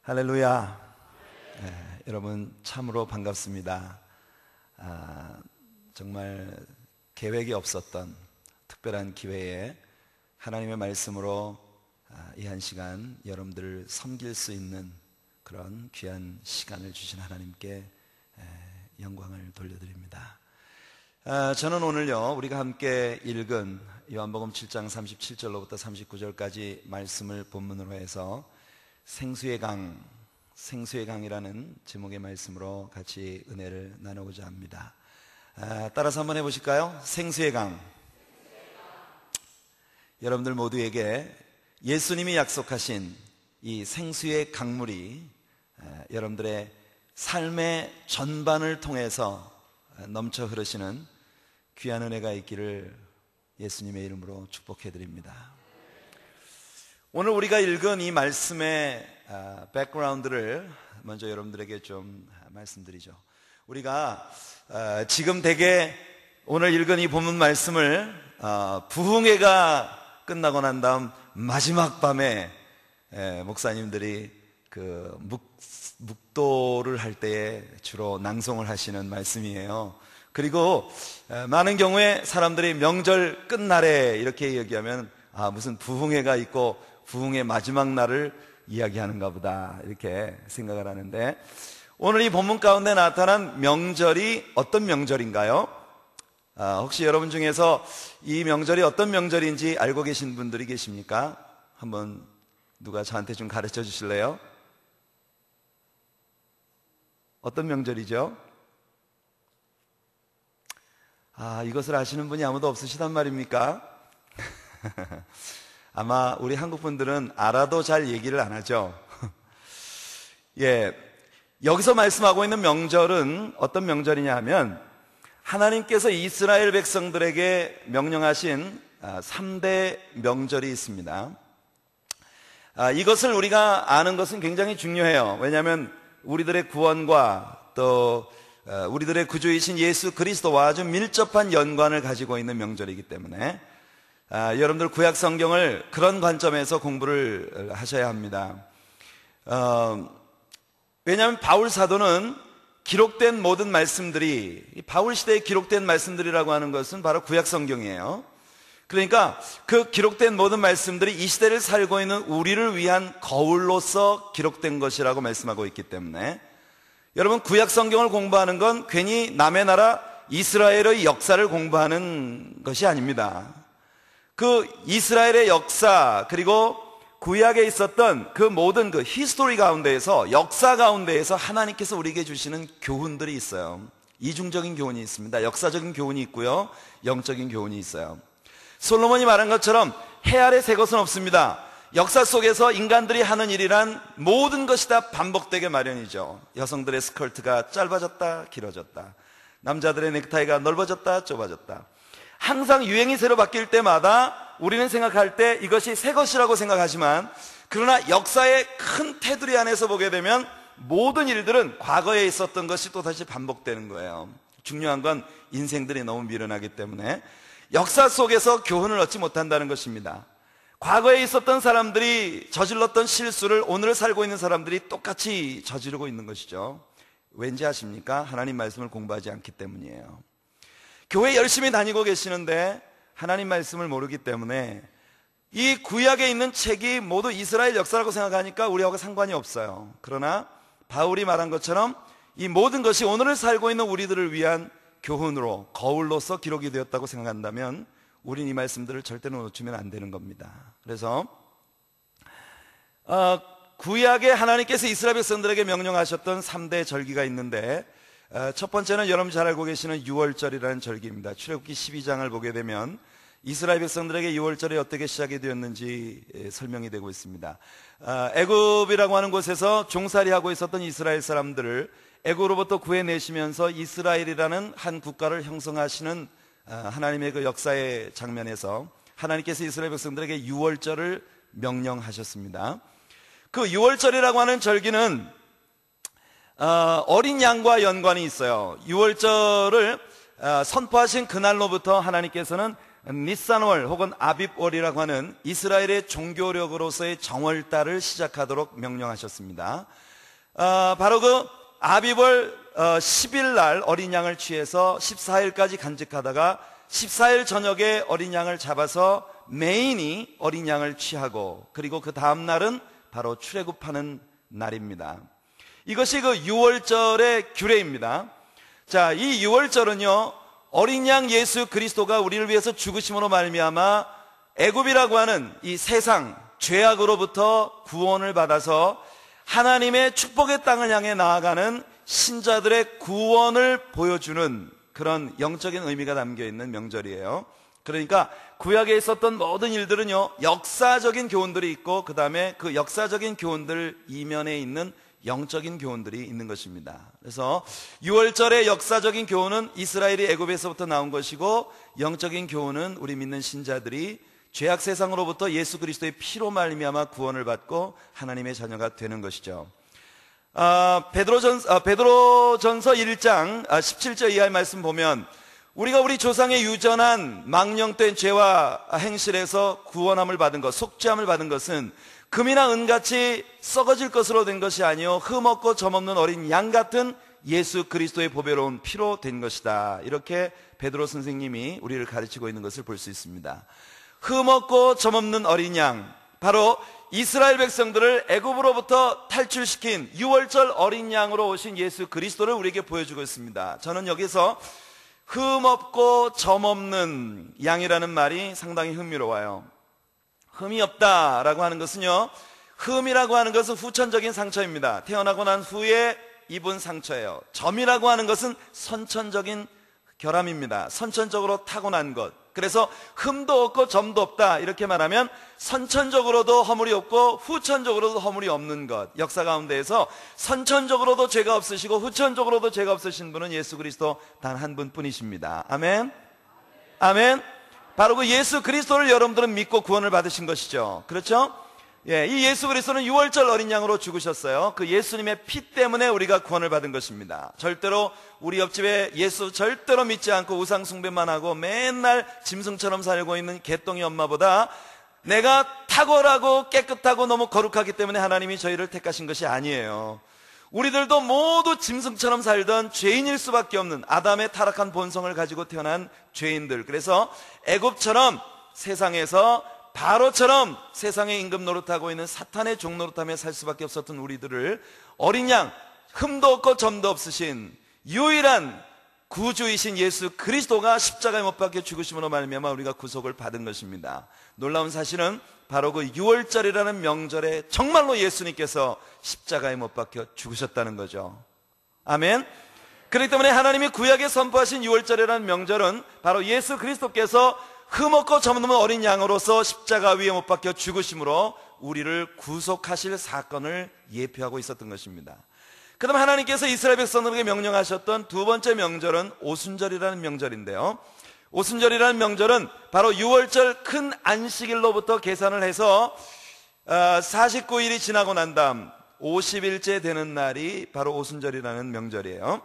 할렐루야. 여러분 참으로 반갑습니다. 정말 계획이 없었던 특별한 기회에 하나님의 말씀으로 이 한 시간 여러분들을 섬길 수 있는 그런 귀한 시간을 주신 하나님께 영광을 돌려드립니다. 저는 오늘요 우리가 함께 읽은 요한복음 7장 37절로부터 39절까지 말씀을 본문으로 해서 생수의 강이라는 제목의 말씀으로 같이 은혜를 나누고자 합니다. 따라서 한번 해보실까요? 생수의 강. 여러분들 모두에게 예수님이 약속하신 이 생수의 강물이 여러분들의 삶의 전반을 통해서 넘쳐 흐르시는 귀한 은혜가 있기를 예수님의 이름으로 축복해드립니다. 오늘 우리가 읽은 이 말씀의 백그라운드를 먼저 여러분들에게 좀 말씀드리죠. 우리가 지금 대개 오늘 읽은 이 본문 말씀을 부흥회가 끝나고 난 다음 마지막 밤에 목사님들이 그 묵도를 할 때에 주로 낭송을 하시는 말씀이에요. 그리고 많은 경우에 사람들이 명절 끝날에 이렇게 얘기하면 무슨 부흥회가 있고 부흥의 마지막 날을 이야기하는가 보다 이렇게 생각을 하는데, 오늘 이 본문 가운데 나타난 명절이 어떤 명절인가요? 혹시 여러분 중에서 이 명절이 어떤 명절인지 알고 계신 분들이 계십니까? 한번 누가 저한테 좀 가르쳐 주실래요? 어떤 명절이죠? 이것을 아시는 분이 아무도 없으시단 말입니까? 아마 우리 한국 분들은 알아도 잘 얘기를 안 하죠. 여기서 말씀하고 있는 명절은 어떤 명절이냐 하면 하나님께서 이스라엘 백성들에게 명령하신 3대 명절이 있습니다. 이것을 우리가 아는 것은 굉장히 중요해요. 왜냐하면 우리들의 구원과 또 우리들의 구주이신 예수 그리스도와 아주 밀접한 연관을 가지고 있는 명절이기 때문에 여러분들 구약 성경을 그런 관점에서 공부를 하셔야 합니다. 왜냐하면 바울 사도는 기록된 모든 말씀들이, 바울 시대에 기록된 말씀들이라고 하는 것은 바로 구약 성경이에요. 그러니까 그 기록된 모든 말씀들이 이 시대를 살고 있는 우리를 위한 거울로서 기록된 것이라고 말씀하고 있기 때문에 여러분, 구약 성경을 공부하는 건 괜히 남의 나라 이스라엘의 역사를 공부하는 것이 아닙니다. 그 이스라엘의 역사, 그리고 구약에 있었던 그 모든 그 히스토리 가운데에서, 역사 가운데에서 하나님께서 우리에게 주시는 교훈들이 있어요. 이중적인 교훈이 있습니다. 역사적인 교훈이 있고요, 영적인 교훈이 있어요. 솔로몬이 말한 것처럼 해 아래 새 것은 없습니다. 역사 속에서 인간들이 하는 일이란 모든 것이 다 반복되게 마련이죠. 여성들의 스커트가 짧아졌다 길어졌다, 남자들의 넥타이가 넓어졌다 좁아졌다. 항상 유행이 새로 바뀔 때마다 우리는 생각할 때 이것이 새 것이라고 생각하지만, 그러나 역사의 큰 테두리 안에서 보게 되면 모든 일들은 과거에 있었던 것이 또다시 반복되는 거예요. 중요한 건 인생들이 너무 미련하기 때문에 역사 속에서 교훈을 얻지 못한다는 것입니다. 과거에 있었던 사람들이 저질렀던 실수를 오늘 살고 있는 사람들이 똑같이 저지르고 있는 것이죠. 왠지 아십니까? 하나님 말씀을 공부하지 않기 때문이에요. 교회 열심히 다니고 계시는데 하나님 말씀을 모르기 때문에 이 구약에 있는 책이 모두 이스라엘 역사라고 생각하니까 우리하고 상관이 없어요. 그러나 바울이 말한 것처럼 이 모든 것이 오늘을 살고 있는 우리들을 위한 교훈으로, 거울로서 기록이 되었다고 생각한다면 우린 이 말씀들을 절대로 놓치면 안 되는 겁니다. 그래서 구약에 하나님께서 이스라엘 백성들에게 명령하셨던 3대 절기가 있는데, 첫 번째는 여러분 잘 알고 계시는 유월절이라는 절기입니다. 출애굽기 12장을 보게 되면 이스라엘 백성들에게 유월절이 어떻게 시작이 되었는지 설명이 되고 있습니다. 애굽이라고 하는 곳에서 종살이하고 있었던 이스라엘 사람들을 애굽으로부터 구해내시면서 이스라엘이라는 한 국가를 형성하시는 하나님의 그 역사의 장면에서 하나님께서 이스라엘 백성들에게 유월절을 명령하셨습니다. 그 유월절이라고 하는 절기는 어린 양과 연관이 있어요. 유월절을 선포하신 그날로부터 하나님께서는 니산월 혹은 아빕월이라고 하는 이스라엘의 종교력으로서의 정월달을 시작하도록 명령하셨습니다. 바로 그 아빕월 10일 날 어린 양을 취해서 14일까지 간직하다가 14일 저녁에 어린 양을 잡아서 메인이 어린 양을 취하고, 그리고 그 다음 날은 바로 출애굽하는 날입니다. 이것이 그 유월절의 규례입니다. 자, 이 유월절은요, 어린 양 예수 그리스도가 우리를 위해서 죽으심으로 말미암아 애굽이라고 하는 이 세상 죄악으로부터 구원을 받아서 하나님의 축복의 땅을 향해 나아가는 신자들의 구원을 보여주는 그런 영적인 의미가 담겨있는 명절이에요. 그러니까 구약에 있었던 모든 일들은요, 역사적인 교훈들이 있고, 그 다음에 그 역사적인 교훈들 이면에 있는 영적인 교훈들이 있는 것입니다. 그래서 유월절의 역사적인 교훈은 이스라엘이 애굽에서부터 나온 것이고, 영적인 교훈은 우리 믿는 신자들이 죄악 세상으로부터 예수 그리스도의 피로 말미암아 구원을 받고 하나님의 자녀가 되는 것이죠. 베드로전서 1장 17절 이하의 말씀 보면, 우리가 우리 조상의 유전한 망령된 죄와 행실에서 구원함을 받은 것, 속죄함을 받은 것은 금이나 은같이 썩어질 것으로 된 것이 아니요 흠없고 점없는 어린 양 같은 예수 그리스도의 보배로운 피로 된 것이다. 이렇게 베드로 선생님이 우리를 가르치고 있는 것을 볼 수 있습니다. 흠없고 점없는 어린 양, 바로 이스라엘 백성들을 애굽으로부터 탈출시킨 유월절 어린 양으로 오신 예수 그리스도를 우리에게 보여주고 있습니다. 저는 여기서 흠없고 점없는 양이라는 말이 상당히 흥미로워요. 흠이 없다라고 하는 것은요, 흠이라고 하는 것은 후천적인 상처입니다. 태어나고 난 후에 입은 상처예요. 점이라고 하는 것은 선천적인 결함입니다. 선천적으로 타고난 것. 그래서 흠도 없고 점도 없다 이렇게 말하면 선천적으로도 허물이 없고 후천적으로도 허물이 없는 것. 역사 가운데에서 선천적으로도 죄가 없으시고 후천적으로도 죄가 없으신 분은 예수 그리스도 단 한 분뿐이십니다. 아멘. 아멘. 바로 그 예수 그리스도를 여러분들은 믿고 구원을 받으신 것이죠. 그렇죠? 예, 이 예수 그리스도는 유월절 어린 양으로 죽으셨어요. 그 예수님의 피 때문에 우리가 구원을 받은 것입니다. 절대로 우리 옆집에 예수 절대로 믿지 않고 우상 숭배만 하고 맨날 짐승처럼 살고 있는 개똥이 엄마보다 내가 탁월하고 깨끗하고 너무 거룩하기 때문에 하나님이 저희를 택하신 것이 아니에요. 우리들도 모두 짐승처럼 살던 죄인일 수밖에 없는 아담의 타락한 본성을 가지고 태어난 죄인들. 그래서 애굽처럼 세상에서 바로처럼 세상의 임금 노릇하고 있는 사탄의 종 노릇하며 살 수밖에 없었던 우리들을 어린 양, 흠도 없고 점도 없으신 유일한 구주이신 예수 그리스도가 십자가에 못 박혀 죽으심으로 말미암아 우리가 구속을 받은 것입니다. 놀라운 사실은 바로 그 유월절이라는 명절에 정말로 예수님께서 십자가에 못 박혀 죽으셨다는 거죠. 아멘. 그렇기 때문에 하나님이 구약에 선포하신 유월절이라는 명절은 바로 예수 그리스도께서 흠없고 점없는 어린 양으로서 십자가 위에 못 박혀 죽으심으로 우리를 구속하실 사건을 예표하고 있었던 것입니다. 그 다음 하나님께서 이스라엘 백성들에게 명령하셨던 두 번째 명절은 오순절이라는 명절인데요, 오순절이라는 명절은 바로 유월절 큰 안식일로부터 계산을 해서 49일이 지나고 난 다음 50일째 되는 날이 바로 오순절이라는 명절이에요.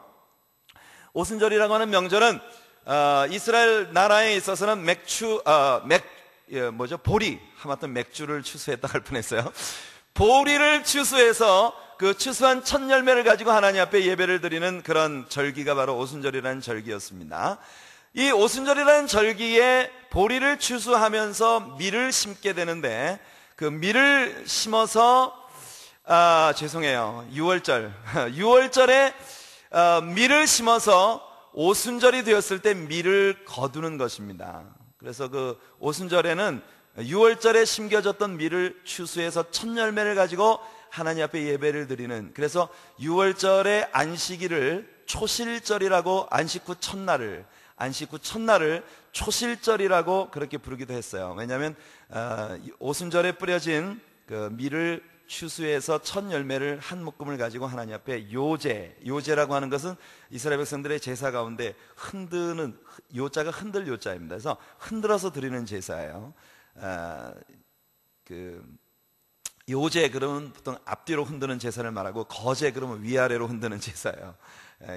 오순절이라고 하는 명절은 이스라엘 나라에 있어서는 보리, 하마터면 맥주를 추수했다 할 뻔했어요. 보리를 추수해서 그 추수한 첫 열매를 가지고 하나님 앞에 예배를 드리는 그런 절기가 바로 오순절이라는 절기였습니다. 이 오순절이라는 절기에 보리를 추수하면서 밀을 심게 되는데, 그 밀을 심어서 죄송해요, 유월절에 밀을 심어서 오순절이 되었을 때 밀을 거두는 것입니다. 그래서 그 오순절에는 유월절에 심겨졌던 밀을 추수해서 첫 열매를 가지고 하나님 앞에 예배를 드리는, 그래서 유월절의 안식일을 초실절이라고, 안식 후 첫날을 초실절이라고 그렇게 부르기도 했어요. 왜냐하면 오순절에 뿌려진 그 밀을 추수해서 첫 열매를 한 묶음을 가지고 하나님 앞에 요제라고 하는 것은 이스라엘 백성들의 제사 가운데 흔드는, 요자가 흔들 요자입니다. 그래서 흔들어서 드리는 제사예요. 요제 그러면 보통 앞뒤로 흔드는 제사를 말하고, 거제 그러면 위아래로 흔드는 제사예요.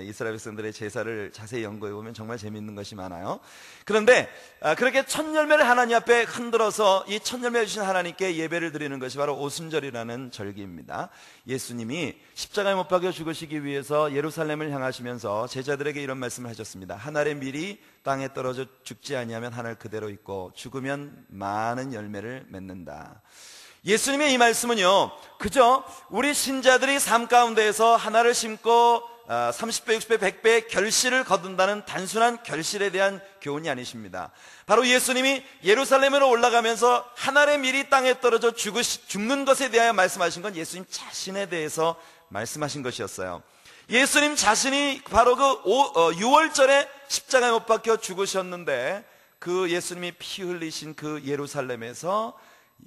이스라엘 백성들의 제사를 자세히 연구해 보면 정말 재미있는 것이 많아요. 그런데 그렇게 첫 열매를 하나님 앞에 흔들어서 이 첫 열매 주신 하나님께 예배를 드리는 것이 바로 오순절이라는 절기입니다. 예수님이 십자가에 못 박혀 죽으시기 위해서 예루살렘을 향하시면서 제자들에게 이런 말씀을 하셨습니다. 한 알의 밀이 땅에 떨어져 죽지 아니하면 한 알 그대로 있고 죽으면 많은 열매를 맺는다. 예수님의 이 말씀은요, 그저 우리 신자들이 삶 가운데에서 하나를 심고 30배, 60배, 100배의 결실을 거둔다는 단순한 결실에 대한 교훈이 아니십니다. 바로 예수님이 예루살렘으로 올라가면서 한 알의 밀이 땅에 떨어져 죽는 것에 대하여 말씀하신 건 예수님 자신에 대해서 말씀하신 것이었어요. 예수님 자신이 바로 그 6월절에 십자가에 못 박혀 죽으셨는데 그 예수님이 피 흘리신 그 예루살렘에서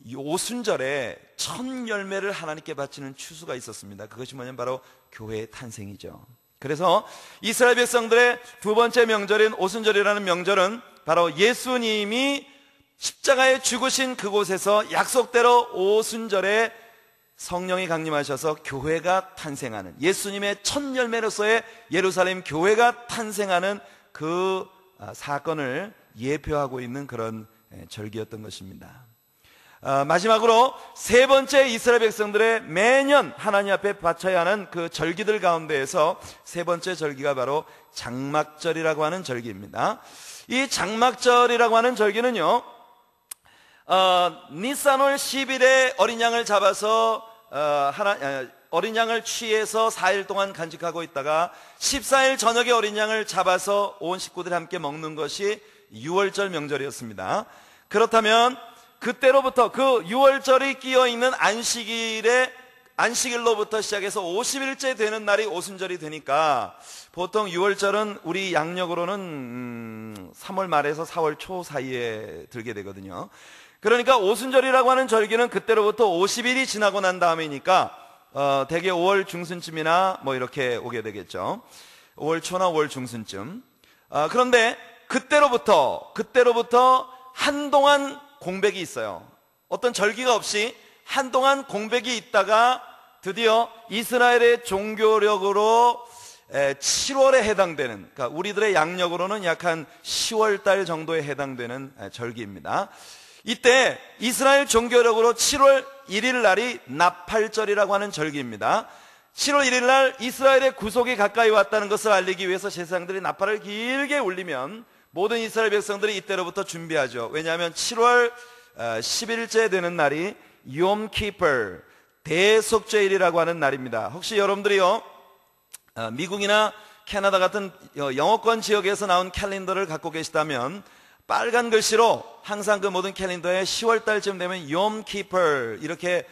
이 오순절에 첫 열매를 하나님께 바치는 추수가 있었습니다. 그것이 뭐냐면 바로 교회의 탄생이죠. 그래서 이스라엘 백성들의 두 번째 명절인 오순절이라는 명절은 바로 예수님이 십자가에 죽으신 그곳에서 약속대로 오순절에 성령이 강림하셔서 교회가 탄생하는, 예수님의 첫 열매로서의 예루살렘 교회가 탄생하는 그 사건을 예표하고 있는 그런 절기였던 것입니다. 마지막으로 세 번째 이스라엘 백성들의 매년 하나님 앞에 바쳐야 하는 그 절기들 가운데에서 세 번째 절기가 바로 장막절이라고 하는 절기입니다. 이 장막절이라고 하는 절기는요, 니산월 10일에 어린 양을 잡아서 어린 양을 취해서 4일 동안 간직하고 있다가 14일 저녁에 어린 양을 잡아서 온 식구들이 함께 먹는 것이 6월절 명절이었습니다. 그렇다면 그때로부터 그 6월절이 끼어있는 안식일로부터 시작해서 50일째 되는 날이 오순절이 되니까 보통 6월절은 우리 양력으로는 3월 말에서 4월 초 사이에 들게 되거든요. 그러니까 오순절이라고 하는 절기는 그때로부터 50일이 지나고 난 다음이니까 대개 5월 중순쯤이나 뭐 이렇게 오게 되겠죠. 5월 초나 5월 중순쯤. 그런데 그때로부터 한동안 공백이 있어요. 어떤 절기가 없이 한동안 공백이 있다가 드디어 이스라엘의 종교력으로 7월에 해당되는, 그러니까 우리들의 양력으로는 약 한 10월 달 정도에 해당되는 절기입니다. 이때 이스라엘 종교력으로 7월 1일 날이 나팔절이라고 하는 절기입니다. 7월 1일 날 이스라엘의 구속이 가까이 왔다는 것을 알리기 위해서 제사장들이 나팔을 길게 울리면 모든 이스라엘 백성들이 이때로부터 준비하죠. 왜냐하면 7월 10일째 되는 날이 욤키퍼, 대속죄일이라고 하는 날입니다. 혹시 여러분들이요, 미국이나 캐나다 같은 영어권 지역에서 나온 캘린더를 갖고 계시다면 빨간 글씨로 항상 그 모든 캘린더에 10월 달쯤 되면 욤키퍼 이렇게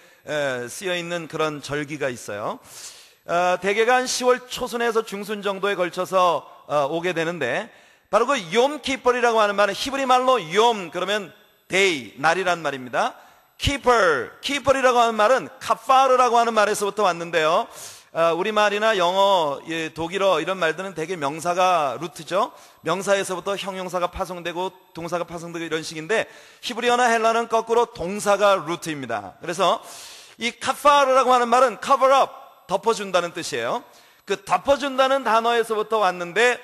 쓰여 있는 그런 절기가 있어요. 대개가 한 10월 초순에서 중순 정도에 걸쳐서 오게 되는데, 바로 그 욤키퍼이라고 하는 말은 히브리 말로 욤 그러면 데이, 날이란 말입니다. 키퍼이라고 하는 말은 카파르라고 하는 말에서부터 왔는데요. 우리말이나 영어, 독일어 이런 말들은 대개 명사가 루트죠. 명사에서부터 형용사가 파송되고 동사가 파송되고 이런 식인데, 히브리어나 헬라는 거꾸로 동사가 루트입니다. 그래서 이 카파르라고 하는 말은 cover up, 덮어준다는 뜻이에요. 그 덮어준다는 단어에서부터 왔는데,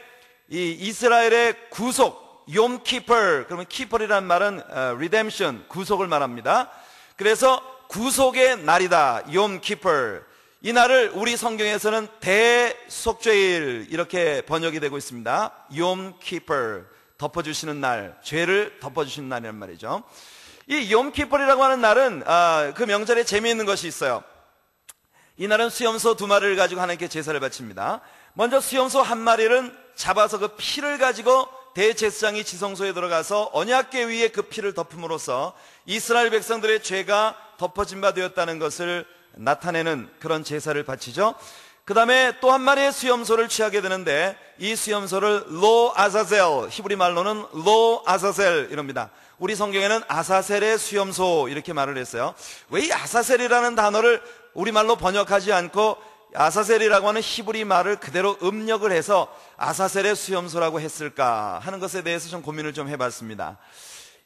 이 이스라엘의 구속, 욤키퍼, 그러면 키퍼이라는 말은 redemption, 구속을 말합니다. 그래서 구속의 날이다, 욤키퍼. 이 날을 우리 성경에서는 대속죄일 이렇게 번역이 되고 있습니다. 욤키퍼, 덮어주시는 날, 죄를 덮어주시는 날이란 말이죠. 이 욤키퍼이라고 하는 날은 그 명절에 재미있는 것이 있어요. 이 날은 수염소 2마리를 가지고 하나님께 제사를 바칩니다. 먼저 수염소 1마리는 잡아서 그 피를 가지고 대제사장이 지성소에 들어가서 언약궤 위에 그 피를 덮음으로써 이스라엘 백성들의 죄가 덮어진 바 되었다는 것을 나타내는 그런 제사를 바치죠. 그 다음에 또 1마리의 수염소를 취하게 되는데, 이 수염소를 로 아사셀, 히브리 말로는 로 아사셀 이럽니다. 우리 성경에는 아사셀의 수염소 이렇게 말을 했어요. 왜 이 아사셀이라는 단어를 우리말로 번역하지 않고 아사셀이라고 하는 히브리 말을 그대로 음력을 해서 아사셀의 수염소라고 했을까 하는 것에 대해서 좀 고민을 좀 해봤습니다.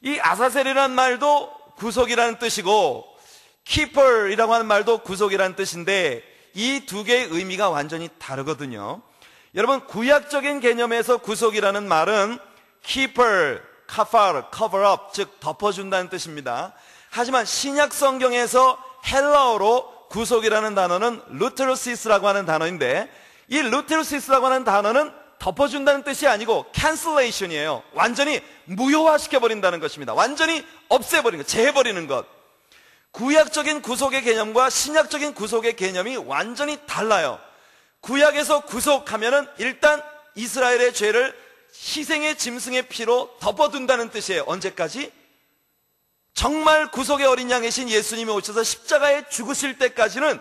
이 아사셀이라는 말도 구속이라는 뜻이고 keeper이라고 하는 말도 구속이라는 뜻인데, 이 두 개의 의미가 완전히 다르거든요. 여러분, 구약적인 개념에서 구속이라는 말은 keeper, cover up, 즉 덮어준다는 뜻입니다. 하지만 신약 성경에서 헬라어로 구속이라는 단어는 루테로시스라고 하는 단어인데, 이 루테로시스라고 하는 단어는 덮어준다는 뜻이 아니고 cancellation이에요. 완전히 무효화시켜버린다는 것입니다. 완전히 없애버리는 것, 제해버리는 것. 구약적인 구속의 개념과 신약적인 구속의 개념이 완전히 달라요. 구약에서 구속하면은 일단 이스라엘의 죄를 희생의 짐승의 피로 덮어둔다는 뜻이에요. 언제까지? 정말 구속의 어린 양이신 예수님이 오셔서 십자가에 죽으실 때까지는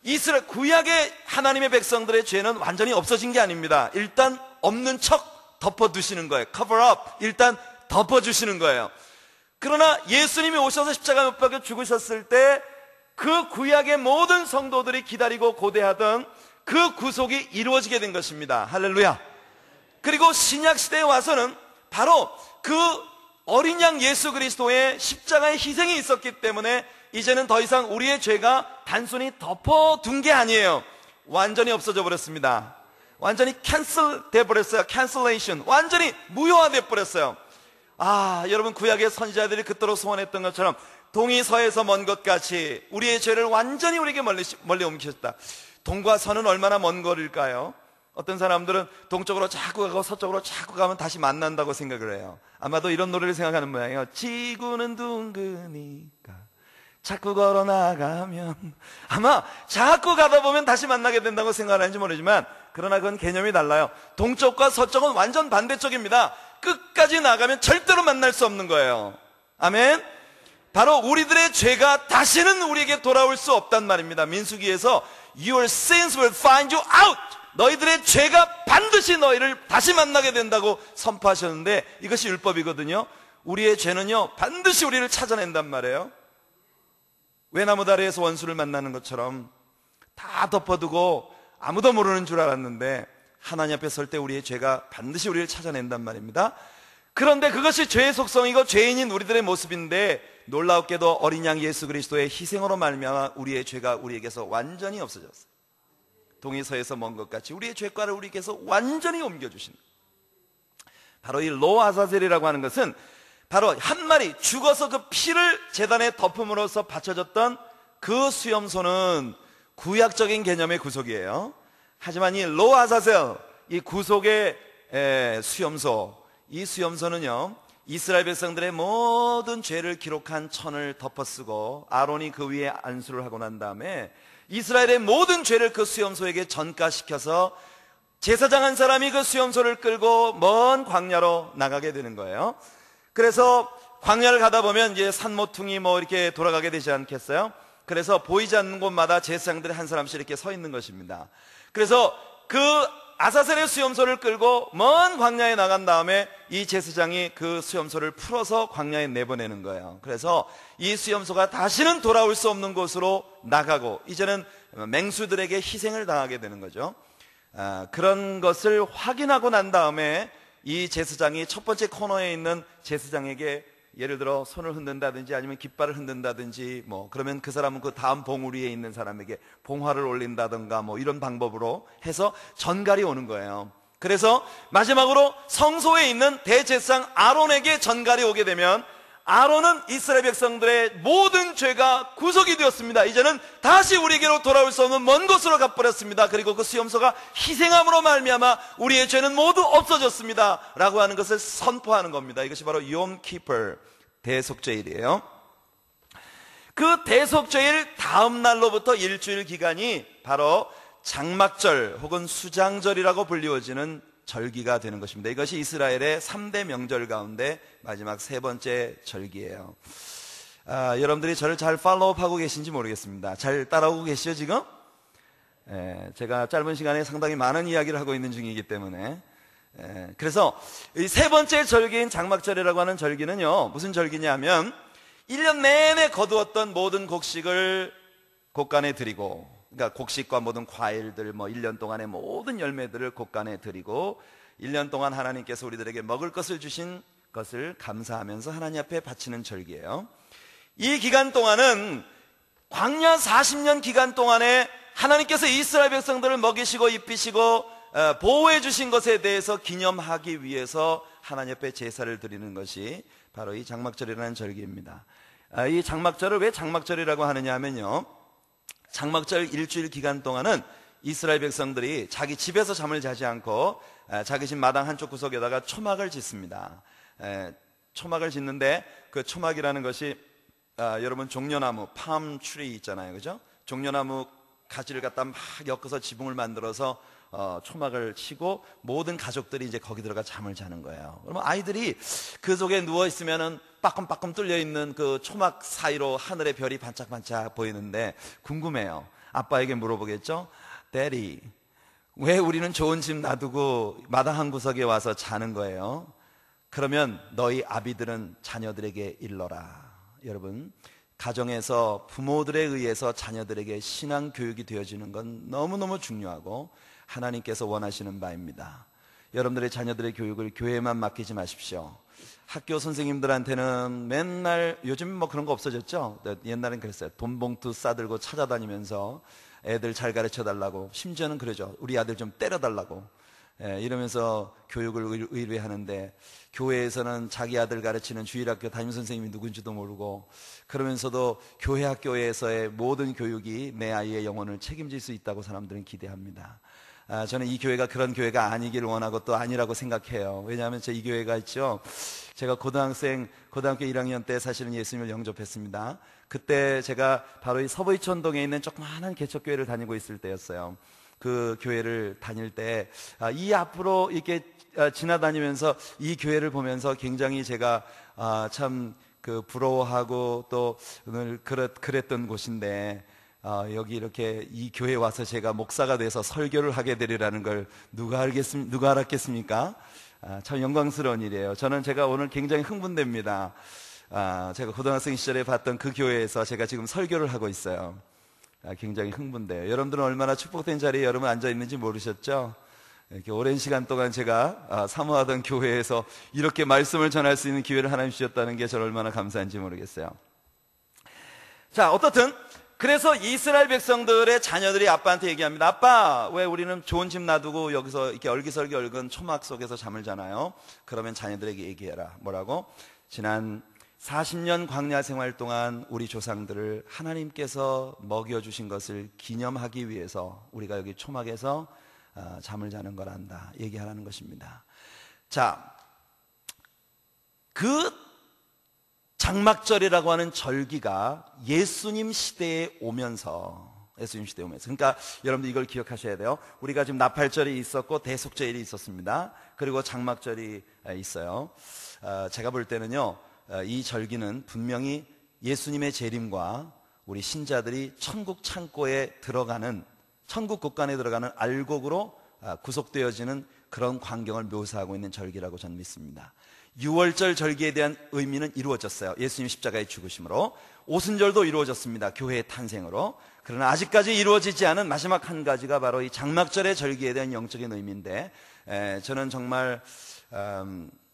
이스라엘 구약의 하나님의 백성들의 죄는 완전히 없어진 게 아닙니다. 일단 없는 척 덮어두시는 거예요. cover up, 일단 덮어주시는 거예요. 그러나 예수님이 오셔서 십자가 못 박혀 죽으셨을 때 그 구약의 모든 성도들이 기다리고 고대하던 그 구속이 이루어지게 된 것입니다. 할렐루야. 그리고 신약시대에 와서는 바로 그 어린 양 예수 그리스도의 십자가의 희생이 있었기 때문에 이제는 더 이상 우리의 죄가 단순히 덮어둔 게 아니에요. 완전히 없어져 버렸습니다. 완전히 캔슬 돼버렸어요. cancellation. 완전히 무효화돼 버렸어요. 여러분, 구약의 선지자들이 그토록 소원했던 것처럼 동이 서에서 먼 것 같이 우리의 죄를 완전히 우리에게 멀리 옮기셨다. 동과 서는 얼마나 먼 거리일까요? 어떤 사람들은 동쪽으로 자꾸 가고 서쪽으로 자꾸 가면 다시 만난다고 생각을 해요. 아마도 이런 노래를 생각하는 모양이에요. 지구는 둥그니까 자꾸 걸어 나가면, 아마 자꾸 가다 보면 다시 만나게 된다고 생각하는지 모르지만, 그러나 그건 개념이 달라요. 동쪽과 서쪽은 완전 반대쪽입니다. 끝까지 나가면 절대로 만날 수 없는 거예요. 아멘. 바로 우리들의 죄가 다시는 우리에게 돌아올 수 없단 말입니다. 민수기에서 Your sins will find you out. 너희들의 죄가 반드시 너희를 다시 만나게 된다고 선포하셨는데, 이것이 율법이거든요. 우리의 죄는요 반드시 우리를 찾아낸단 말이에요. 외나무 다리에서 원수를 만나는 것처럼 다 덮어두고 아무도 모르는 줄 알았는데, 하나님 앞에 설 때 우리의 죄가 반드시 우리를 찾아낸단 말입니다. 그런데 그것이 죄의 속성이고 죄인인 우리들의 모습인데, 놀라웠게도 어린 양 예수 그리스도의 희생으로 말미암아 우리의 죄가 우리에게서 완전히 없어졌어요. 동이 서에서 먼 것 같이 우리의 죄과를 우리에게서 완전히 옮겨주신, 바로 이 로아사셀이라고 하는 것은 바로 한 마리 죽어서 그 피를 제단에 덮음으로써 바쳐졌던 그 수염소는 구약적인 개념의 구속이에요. 하지만 이 로아사셀, 이 구속의 수염소, 이 수염소는요 이스라엘 백성들의 모든 죄를 기록한 천을 덮어쓰고 아론이 그 위에 안수를 하고 난 다음에 이스라엘의 모든 죄를 그 수염소에게 전가시켜서 제사장 한 사람이 그 수염소를 끌고 먼 광야로 나가게 되는 거예요. 그래서 광야를 가다 보면 이제 산모퉁이 이렇게 돌아가게 되지 않겠어요? 그래서 보이지 않는 곳마다 제사장들이 한 사람씩 이렇게 서 있는 것입니다. 그래서 그 아사셀의 수염소를 끌고 먼 광야에 나간 다음에 이 제사장이 그 수염소를 풀어서 광야에 내보내는 거예요. 그래서 이 수염소가 다시는 돌아올 수 없는 곳으로 나가고 이제는 맹수들에게 희생을 당하게 되는 거죠. 그런 것을 확인하고 난 다음에 이 제사장이 첫 번째 코너에 있는 제사장에게 예를 들어 손을 흔든다든지 아니면 깃발을 흔든다든지 그러면 그 사람은 그 다음 봉우리에 있는 사람에게 봉화를 올린다든가 이런 방법으로 해서 전갈이 오는 거예요. 그래서 마지막으로 성소에 있는 대제사장 아론에게 전갈이 오게 되면 아론은 이스라엘 백성들의 모든 죄가 구속이 되었습니다. 이제는 다시 우리에게로 돌아올 수 없는 먼 곳으로 가버렸습니다. 그리고 그 수염소가 희생함으로 말미암아 우리의 죄는 모두 없어졌습니다 라고 하는 것을 선포하는 겁니다. 이것이 바로 욤키퍼, 대속죄일이에요. 그 대속죄일 다음 날로부터 일주일 기간이 바로 장막절 혹은 수장절이라고 불리워지는 절기가 되는 것입니다. 이것이 이스라엘의 3대 명절 가운데 마지막 세 번째 절기예요. 여러분들이 저를 잘 팔로우하고 계신지 모르겠습니다. 잘 따라오고 계시죠 지금? 제가 짧은 시간에 상당히 많은 이야기를 하고 있는 중이기 때문에 그래서 이 세 번째 절기인 장막절이라고 하는 절기는요 무슨 절기냐면 1년 내내 거두었던 모든 곡식을 곡간에 드리고, 그러니까 곡식과 모든 과일들 1년 동안의 모든 열매들을 곡간에 드리고 1년 동안 하나님께서 우리들에게 먹을 것을 주신 것을 감사하면서 하나님 앞에 바치는 절기예요. 이 기간 동안은 광야 40년 기간 동안에 하나님께서 이스라엘 백성들을 먹이시고 입히시고 보호해 주신 것에 대해서 기념하기 위해서 하나님 옆에 제사를 드리는 것이 바로 이 장막절이라는 절기입니다. 이 장막절을 왜 장막절이라고 하느냐 하면요, 장막절 일주일 기간 동안은 이스라엘 백성들이 자기 집에서 잠을 자지 않고 자기 집 마당 한쪽 구석에다가 초막을 짓습니다. 초막을 짓는데 그 초막이라는 것이 여러분 종려나무 팜 트리 있잖아요, 그죠? 종려나무 가지를 갖다 막 엮어서 지붕을 만들어서 초막을 치고 모든 가족들이 이제 거기 들어가 잠을 자는 거예요. 그러면 아이들이 그 속에 누워 있으면은 빠끔빠끔 뚫려 있는 그 초막 사이로 하늘의 별이 반짝반짝 보이는데 궁금해요. 아빠에게 물어보겠죠? Daddy, 왜 우리는 좋은 집 놔두고 마당 한 구석에 와서 자는 거예요? 그러면 너희 아비들은 자녀들에게 일러라. 여러분, 가정에서 부모들에 의해서 자녀들에게 신앙 교육이 되어지는 건 너무너무 중요하고 하나님께서 원하시는 바입니다. 여러분들의 자녀들의 교육을 교회에만 맡기지 마십시오. 학교 선생님들한테는 맨날, 요즘 뭐 그런 거 없어졌죠? 옛날엔 그랬어요. 돈 봉투 싸들고 찾아다니면서 애들 잘 가르쳐 달라고, 심지어는 그러죠. 우리 아들 좀 때려 달라고 이러면서 교육을 의뢰하는데, 교회에서는 자기 아들 가르치는 주일학교 담임선생님이 누군지도 모르고, 그러면서도 교회 학교에서의 모든 교육이 내 아이의 영혼을 책임질 수 있다고 사람들은 기대합니다. 저는 이 교회가 그런 교회가 아니길 원하고 또 아니라고 생각해요. 왜냐하면 이 교회가 있죠, 제가 고등학교 1학년 때 사실은 예수님을 영접했습니다. 그때 제가 바로 이 서부이천동에 있는 조그마한 개척교회를 다니고 있을 때였어요. 그 교회를 다닐 때 이 앞으로 이렇게 지나다니면서 이 교회를 보면서 굉장히 제가 참 그 부러워하고 또 늘 그랬던 곳인데, 여기 이렇게 이 교회에 와서 제가 목사가 돼서 설교를 하게 되리라는 걸 누가 알았겠습니까? 참 영광스러운 일이에요. 제가 오늘 굉장히 흥분됩니다. 제가 고등학생 시절에 봤던 그 교회에서 제가 지금 설교를 하고 있어요. 굉장히 흥분돼요. 여러분들은 얼마나 축복된 자리에 여러분 앉아 있는지 모르셨죠? 이렇게 오랜 시간 동안 제가 사모하던 교회에서 이렇게 말씀을 전할 수 있는 기회를 하나님 주셨다는 게 저는 얼마나 감사한지 모르겠어요. 자, 어떻든 그래서 이스라엘 백성들의 자녀들이 아빠한테 얘기합니다. 아빠, 왜 우리는 좋은 집 놔두고 여기서 이렇게 얼기설기 얽은 초막 속에서 잠을 자나요? 그러면 자녀들에게 얘기해라. 뭐라고? 지난 40년 광야 생활 동안 우리 조상들을 하나님께서 먹여주신 것을 기념하기 위해서 우리가 여기 초막에서 잠을 자는 거란다 얘기하라는 것입니다. 자, 그 장막절이라고 하는 절기가 예수님 시대에 오면서, 그러니까 여러분들 이걸 기억하셔야 돼요. 우리가 지금 나팔절이 있었고 대속절이 있었습니다. 그리고 장막절이 있어요. 제가 볼 때는요, 이 절기는 분명히 예수님의 재림과 우리 신자들이 천국 창고에 들어가는, 천국 곳간에 들어가는 알곡으로 구속되어지는 그런 광경을 묘사하고 있는 절기라고 저는 믿습니다. 유월절 절기에 대한 의미는 이루어졌어요. 예수님 십자가의 죽으심으로. 오순절도 이루어졌습니다. 교회의 탄생으로. 그러나 아직까지 이루어지지 않은 마지막 한 가지가 바로 이 장막절의 절기에 대한 영적인 의미인데, 저는 정말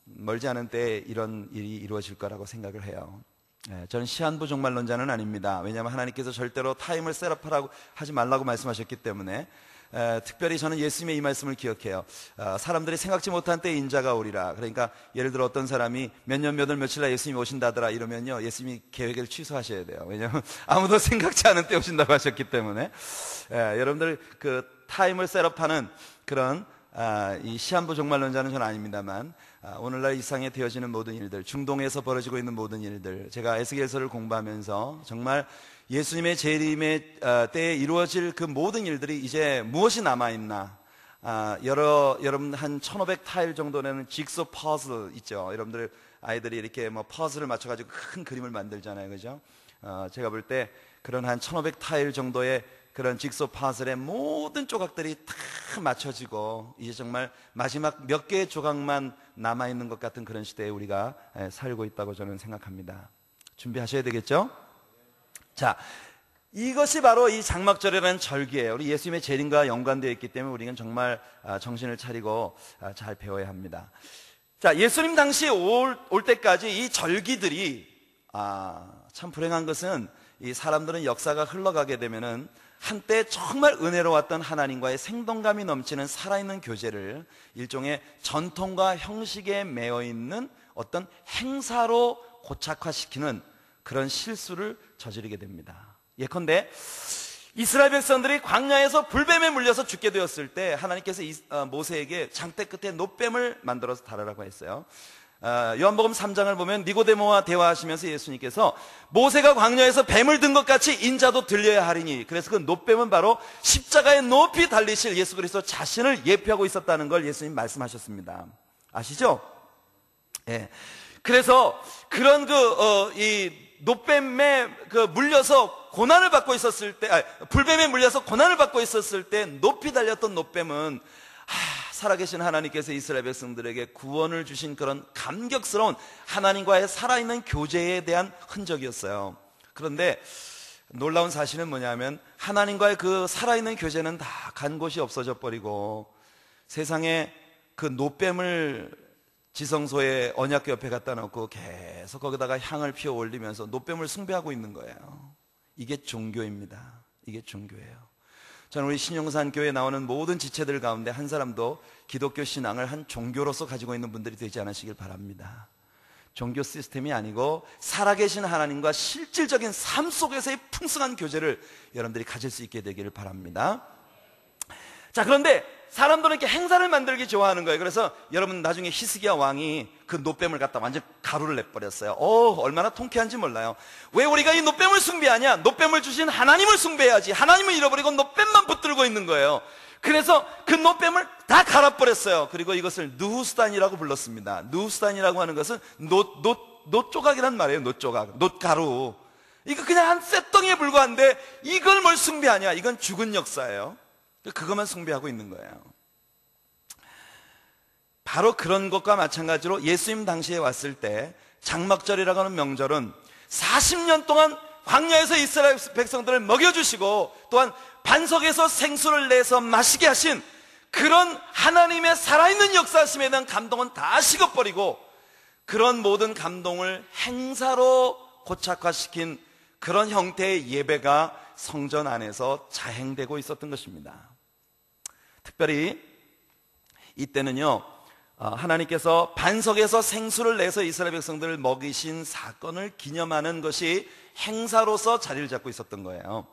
멀지 않은 때에 이런 일이 이루어질 거라고 생각을 해요. 저는 시한부 종말론자는 아닙니다. 왜냐하면 하나님께서 절대로 타임을 셋업하라고 하지 말라고 말씀하셨기 때문에. 특별히 저는 예수님의 이 말씀을 기억해요. 사람들이 생각지 못한 때에 인자가 오리라. 그러니까 예를 들어 어떤 사람이 몇 년 몇 월 며칠 날 예수님이 오신다더라 이러면요, 예수님이 계획을 취소하셔야 돼요. 왜냐하면 아무도 생각지 않은 때 오신다고 하셨기 때문에. 여러분들 그 타임을 셋업하는 그런 이 시한부 종말론자는 저는 아닙니다만, 오늘날 이 세상에 되어지는 모든 일들, 중동에서 벌어지고 있는 모든 일들, 제가 에스겔서를 공부하면서 정말 예수님의 재림의 때에 이루어질 그 모든 일들이 이제 무엇이 남아있나, 여러분 한 1500 타일 정도 되는 직소 퍼즐 있죠. 여러분들 아이들이 이렇게 뭐 퍼즐을 맞춰가지고 큰 그림을 만들잖아요, 그죠? 제가 볼 때 그런 한 1500 타일 정도의 그런 직소 퍼즐의 모든 조각들이 다 맞춰지고 이제 정말 마지막 몇 개의 조각만 남아있는 것 같은 그런 시대에 우리가 살고 있다고 저는 생각합니다. 준비하셔야 되겠죠? 자, 이것이 바로 이 장막절이라는 절기예요. 우리 예수님의 재림과 연관되어 있기 때문에 우리는 정말 정신을 차리고 잘 배워야 합니다. 자, 예수님 당시에 올 때까지 이 절기들이 참 불행한 것은, 이 사람들은 역사가 흘러가게 되면은 한때 정말 은혜로웠던 하나님과의 생동감이 넘치는 살아있는 교제를 일종의 전통과 형식에 매여 있는 어떤 행사로 고착화시키는 그런 실수를 저지르게 됩니다. 예컨대 이스라엘 백성들이 광야에서 불뱀에 물려서 죽게 되었을 때 하나님께서 모세에게 장대 끝에 놋뱀을 만들어서 달으라고 했어요. 요한복음 3장을 보면 니고데모와 대화하시면서 예수님께서 모세가 광야에서 뱀을 든 것 같이 인자도 들려야 하리니, 그래서 그 놋뱀은 바로 십자가에 높이 달리실 예수 그리스도 자신을 예표하고 있었다는 걸 예수님 말씀하셨습니다. 아시죠? 예. 그래서 그런 이 놋뱀에 물려서 고난을 받고 있었을 때, 불뱀에 물려서 고난을 받고 있었을 때 높이 달렸던 놋뱀은 살아계신 하나님께서 이스라엘 백성들에게 구원을 주신 그런 감격스러운 하나님과의 살아있는 교제에 대한 흔적이었어요. 그런데 놀라운 사실은 뭐냐면 하나님과의 그 살아있는 교제는 다 간 곳이 없어져 버리고 세상에 그 놋뱀을 지성소에 언약궤 옆에 갖다 놓고 계속 거기다가 향을 피워 올리면서 놋뱀을 숭배하고 있는 거예요. 이게 종교입니다. 이게 종교예요. 저는 우리 신용산 교회에 나오는 모든 지체들 가운데 한 사람도 기독교 신앙을 한 종교로서 가지고 있는 분들이 되지 않으시길 바랍니다. 종교 시스템이 아니고 살아계신 하나님과 실질적인 삶 속에서의 풍성한 교제를 여러분들이 가질 수 있게 되기를 바랍니다. 자, 그런데 사람들은 이렇게 행사를 만들기 좋아하는 거예요. 그래서 여러분 나중에 히스기야 왕이 그 놋뱀을 갖다 완전 가루를 내버렸어요. 얼마나 통쾌한지 몰라요. 왜 우리가 이 놋뱀을 숭배하냐? 놋뱀을 주신 하나님을 숭배해야지. 하나님을 잃어버리고 놋뱀만 붙들고 있는 거예요. 그래서 그 놋뱀을 다 갈아버렸어요. 그리고 이것을 느후스단이라고 불렀습니다. 느후스단이라고 하는 것은 놋조각이란 말이에요. 놋조각, 놋가루. 이거 그냥 한 쇳덩이에 불과한데 이걸 뭘 숭배하냐? 이건 죽은 역사예요. 그것만 숭배하고 있는 거예요. 바로 그런 것과 마찬가지로 예수님 당시에 왔을 때 장막절이라고 하는 명절은 40년 동안 광야에서 이스라엘 백성들을 먹여주시고 또한 반석에서 생수를 내서 마시게 하신 그런 하나님의 살아있는 역사심에 대한 감동은 다 식어버리고 그런 모든 감동을 행사로 고착화시킨 그런 형태의 예배가 성전 안에서 자행되고 있었던 것입니다. 특별히 이때는요, 하나님께서 반석에서 생수를 내서 이스라엘 백성들을 먹이신 사건을 기념하는 것이 행사로서 자리를 잡고 있었던 거예요.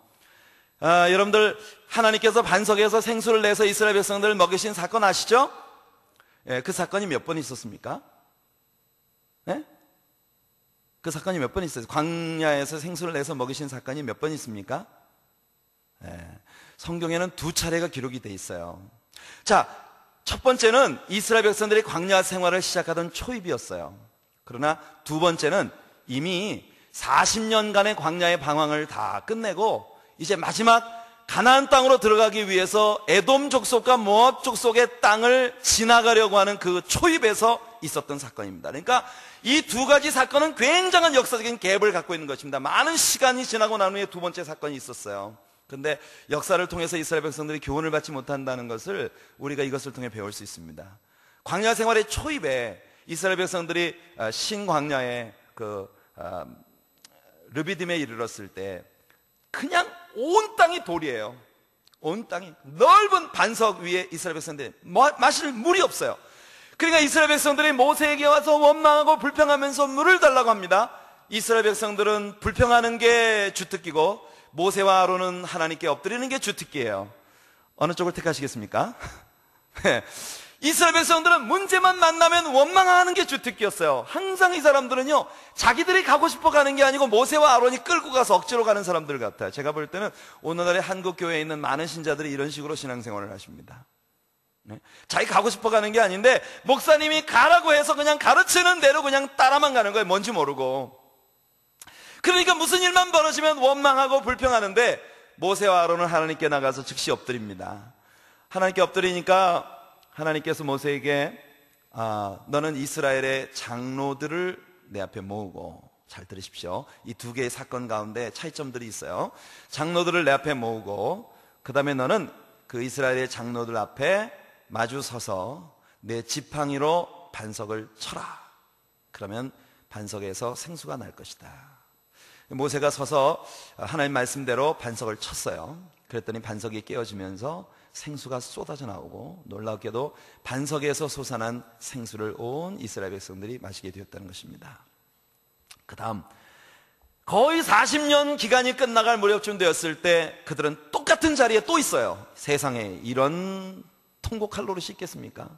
여러분들 하나님께서 반석에서 생수를 내서 이스라엘 백성들을 먹이신 사건 아시죠? 예, 그 사건이 몇 번 있었습니까? 예? 그 사건이 몇 번 있어요? 광야에서 생수를 내서 먹이신 사건이 몇 번 있습니까? 예, 성경에는 2차례가 기록이 돼 있어요. 자, 첫 번째는 이스라엘 백성들이 광야 생활을 시작하던 초입이었어요. 그러나 두 번째는 이미 40년간의 광야의 방황을 다 끝내고 이제 마지막 가나안 땅으로 들어가기 위해서 에돔 족속과 모압 족속의 땅을 지나가려고 하는 그 초입에서 있었던 사건입니다. 그러니까 이 두 가지 사건은 굉장한 역사적인 갭을 갖고 있는 것입니다. 많은 시간이 지나고 난 후에 두 번째 사건이 있었어요. 그런데 역사를 통해서 이스라엘 백성들이 교훈을 받지 못한다는 것을 우리가 이것을 통해 배울 수 있습니다. 광야 생활의 초입에 이스라엘 백성들이 신광야의 르비딤에 이르렀을 때 그냥 온 땅이 돌이에요. 온 땅이 넓은 반석 위에 이스라엘 백성들이 마실 물이 없어요. 그러니까 이스라엘 백성들이 모세에게 와서 원망하고 불평하면서 물을 달라고 합니다. 이스라엘 백성들은 불평하는 게 주특기고 모세와 아론은 하나님께 엎드리는 게 주특기예요. 어느 쪽을 택하시겠습니까? 이스라엘 백성들은 문제만 만나면 원망하는 게 주특기였어요. 항상 이 사람들은요, 자기들이 가고 싶어 가는 게 아니고 모세와 아론이 끌고 가서 억지로 가는 사람들 같아요. 제가 볼 때는 오늘날의 한국 교회에 있는 많은 신자들이 이런 식으로 신앙생활을 하십니다. 자기 가고 싶어 가는 게 아닌데 목사님이 가라고 해서 그냥 가르치는 대로 그냥 따라만 가는 거예요. 뭔지 모르고. 그러니까 무슨 일만 벌어지면 원망하고 불평하는데 모세와 아론은 하나님께 나가서 즉시 엎드립니다. 하나님께 엎드리니까 하나님께서 모세에게 너는 이스라엘의 장로들을 내 앞에 모으고, 잘 들으십시오. 이 두 개의 사건 가운데 차이점들이 있어요. 장로들을 내 앞에 모으고 그 다음에 너는 그 이스라엘의 장로들 앞에 마주 서서 내 지팡이로 반석을 쳐라. 그러면 반석에서 생수가 날 것이다. 모세가 서서 하나님 말씀대로 반석을 쳤어요. 그랬더니 반석이 깨어지면서 생수가 쏟아져 나오고 놀랍게도 반석에서 솟아난 생수를 온 이스라엘 백성들이 마시게 되었다는 것입니다. 그 다음 거의 40년 기간이 끝나갈 무렵쯤 되었을 때 그들은 똑같은 자리에 또 있어요. 세상에 이런 통곡 칼로리 있겠습니까?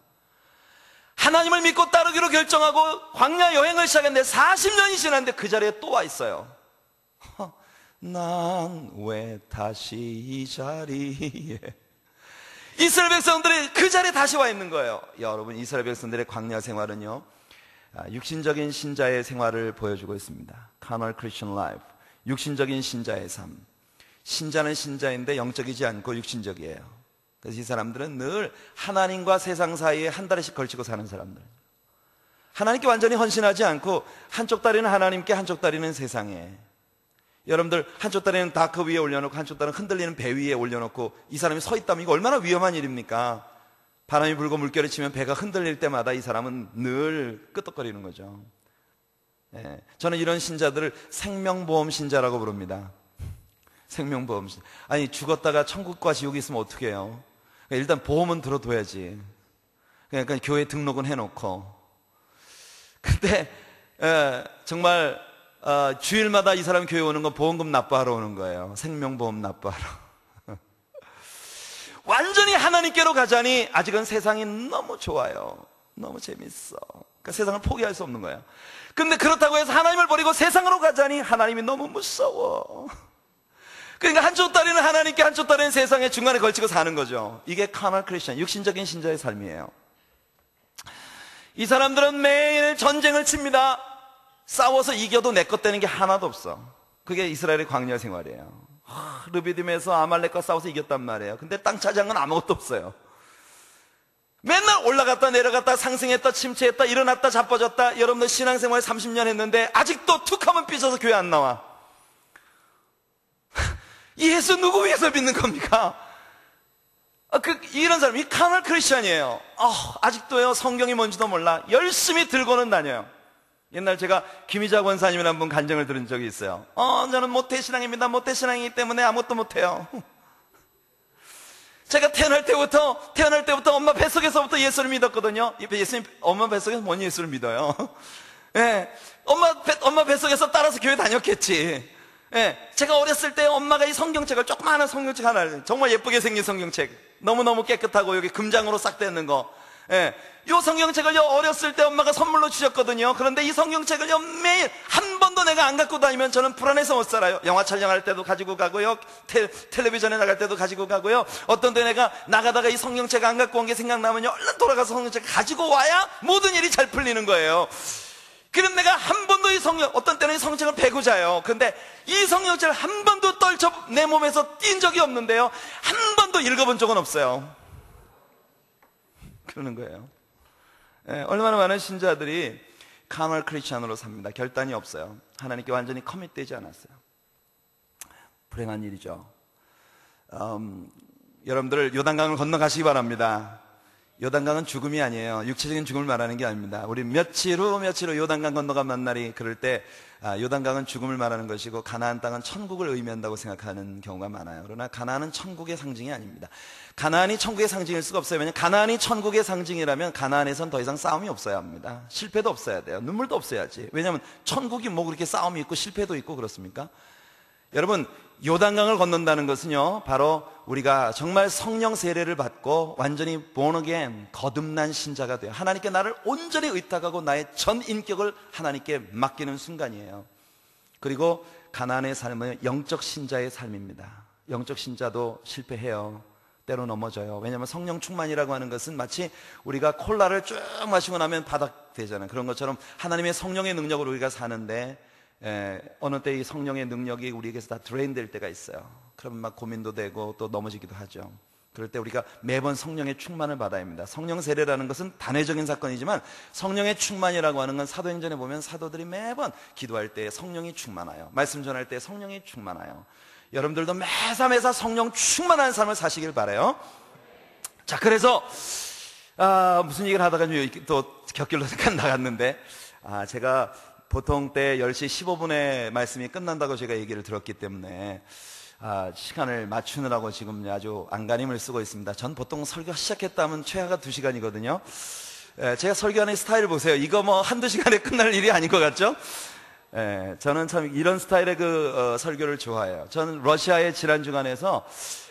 하나님을 믿고 따르기로 결정하고 광야 여행을 시작했는데 40년이 지났는데 그 자리에 또 와 있어요. 난 왜 다시 이 자리에, 이스라엘 백성들이 그 자리에 다시 와 있는 거예요. 여러분, 이스라엘 백성들의 광야 생활은요, 육신적인 신자의 생활을 보여주고 있습니다. Carnal Christian Life, 육신적인 신자의 삶. 신자는 신자인데 영적이지 않고 육신적이에요. 그래서 이 사람들은 늘 하나님과 세상 사이에 한 다리씩 걸치고 사는 사람들. 하나님께 완전히 헌신하지 않고 한쪽 다리는 하나님께, 한쪽 다리는 세상에. 여러분들, 한쪽 다리는 다크 위에 올려놓고 한쪽 다리는 흔들리는 배 위에 올려놓고 이 사람이 서 있다면 이거 얼마나 위험한 일입니까? 바람이 불고 물결이 치면 배가 흔들릴 때마다 이 사람은 늘 끄떡거리는 거죠. 예, 저는 이런 신자들을 생명보험 신자라고 부릅니다. 생명보험 신자. 아니, 죽었다가 천국과 지옥이 있으면 어떻게 해요? 일단 보험은 들어둬야지. 그러니까 교회 등록은 해놓고. 근데 정말 주일마다 이 사람이 교회 오는 건 보험금 납부하러 오는 거예요. 생명보험 납부하러. 완전히 하나님께로 가자니 아직은 세상이 너무 좋아요. 너무 재밌어. 그러니까 세상을 포기할 수 없는 거예요. 근데 그렇다고 해서 하나님을 버리고 세상으로 가자니 하나님이 너무 무서워. 그러니까 한쪽 다리는 하나님께, 한쪽 다리는 세상에 중간에 걸치고 사는 거죠. 이게 카널 크리스천, 육신적인 신자의 삶이에요. 이 사람들은 매일 전쟁을 칩니다. 싸워서 이겨도 내 것 되는 게 하나도 없어. 그게 이스라엘의 광야 생활이에요. 르비딤에서 아말렉과 싸워서 이겼단 말이에요. 근데 땅 차지한 건 아무것도 없어요. 맨날 올라갔다 내려갔다 상승했다 침체했다 일어났다 자빠졌다. 여러분들 신앙생활 30년 했는데 아직도 툭 하면 삐져서 교회 안 나와. 이 예수 누구 위해서 믿는 겁니까? 이런 사람이 카널 크리스천이에요. 아직도요, 성경이 뭔지도 몰라. 열심히 들고는 다녀요. 옛날 제가 김희자 권사님이라는 분 간증을 들은 적이 있어요. 저는 모태신앙입니다. 모태신앙이기 때문에 아무것도 못해요. 제가 태어날 때부터 엄마 뱃속에서부터 예수를 믿었거든요. 예수님, 엄마 뱃속에서 뭔 예수를 믿어요? 예, 엄마 뱃속에서 따라서 교회 다녔겠지. 예, 제가 어렸을 때 엄마가 이 성경책을, 조그마한 성경책 하나, 정말 예쁘게 생긴 성경책, 너무너무 깨끗하고 여기 금장으로 싹 떼는 거, 예, 요 성경책을요 어렸을 때 엄마가 선물로 주셨거든요. 그런데 이 성경책을요 매일 한 번도 내가 안 갖고 다니면 저는 불안해서 못 살아요. 영화 촬영할 때도 가지고 가고요, 텔레비전에 나갈 때도 가지고 가고요. 어떤 때 내가 나가다가 이 성경책 안 갖고 온 게 생각나면요 얼른 돌아가서 성경책 가지고 와야 모든 일이 잘 풀리는 거예요. 그럼 내가 한 번도 어떤 때는 이 성경책을 베고 자요. 근데 이 성경책을 한 번도 떨쳐 내 몸에서 띈 적이 없는데요, 한 번도 읽어본 적은 없어요. 그러는 거예요. 예, 얼마나 많은 신자들이 카널 크리스천으로 삽니다. 결단이 없어요. 하나님께 완전히 커밋되지 않았어요. 불행한 일이죠. 여러분들 요단강을 건너가시기 바랍니다. 요단강은 죽음이 아니에요. 육체적인 죽음을 말하는 게 아닙니다. 우리 며칠 후 요단강 건너가 만날이 그럴 때 요단강은 죽음을 말하는 것이고 가나안 땅은 천국을 의미한다고 생각하는 경우가 많아요. 그러나 가나안은 천국의 상징이 아닙니다. 가나안이 천국의 상징일 수가 없어요. 왜냐하면 가나안이 천국의 상징이라면 가나안에선 더 이상 싸움이 없어야 합니다. 실패도 없어야 돼요. 눈물도 없어야지. 왜냐하면 천국이 뭐 그렇게 싸움이 있고 실패도 있고 그렇습니까? 여러분, 요단강을 건넌다는 것은요 바로 우리가 정말 성령 세례를 받고 완전히 born again, 거듭난 신자가 돼요. 하나님께 나를 온전히 의탁하고 나의 전 인격을 하나님께 맡기는 순간이에요. 그리고 가나안의 삶은 영적 신자의 삶입니다. 영적 신자도 실패해요. 때로 넘어져요. 왜냐하면 성령 충만이라고 하는 것은 마치 우리가 콜라를 쭉 마시고 나면 바닥 되잖아요. 그런 것처럼 하나님의 성령의 능력으로 우리가 사는데 어느 때 이 성령의 능력이 우리에게서 다 드레인 될 때가 있어요. 그러면 막 고민도 되고 또 넘어지기도 하죠. 그럴 때 우리가 매번 성령의 충만을 받아야 합니다. 성령 세례라는 것은 단회적인 사건이지만 성령의 충만이라고 하는 건 사도행전에 보면 사도들이 매번 기도할 때 성령이 충만하여, 말씀 전할 때 성령이 충만하여. 여러분들도 매사매사 성령 충만한 삶을 사시길 바라요. 자, 그래서 무슨 얘기를 하다가 또 곁길로 잠깐 나갔는데 제가 보통 때 10시 15분에 말씀이 끝난다고 제가 얘기를 들었기 때문에 시간을 맞추느라고 지금 아주 안간힘을 쓰고 있습니다. 전 보통 설교 시작했다면 최하가 2시간이거든요. 제가 설교하는 스타일 보세요. 이거 뭐 한두 시간에 끝날 일이 아닌 것 같죠? 저는 참 이런 스타일의 설교를 좋아해요. 저는 러시아의 지난주간에서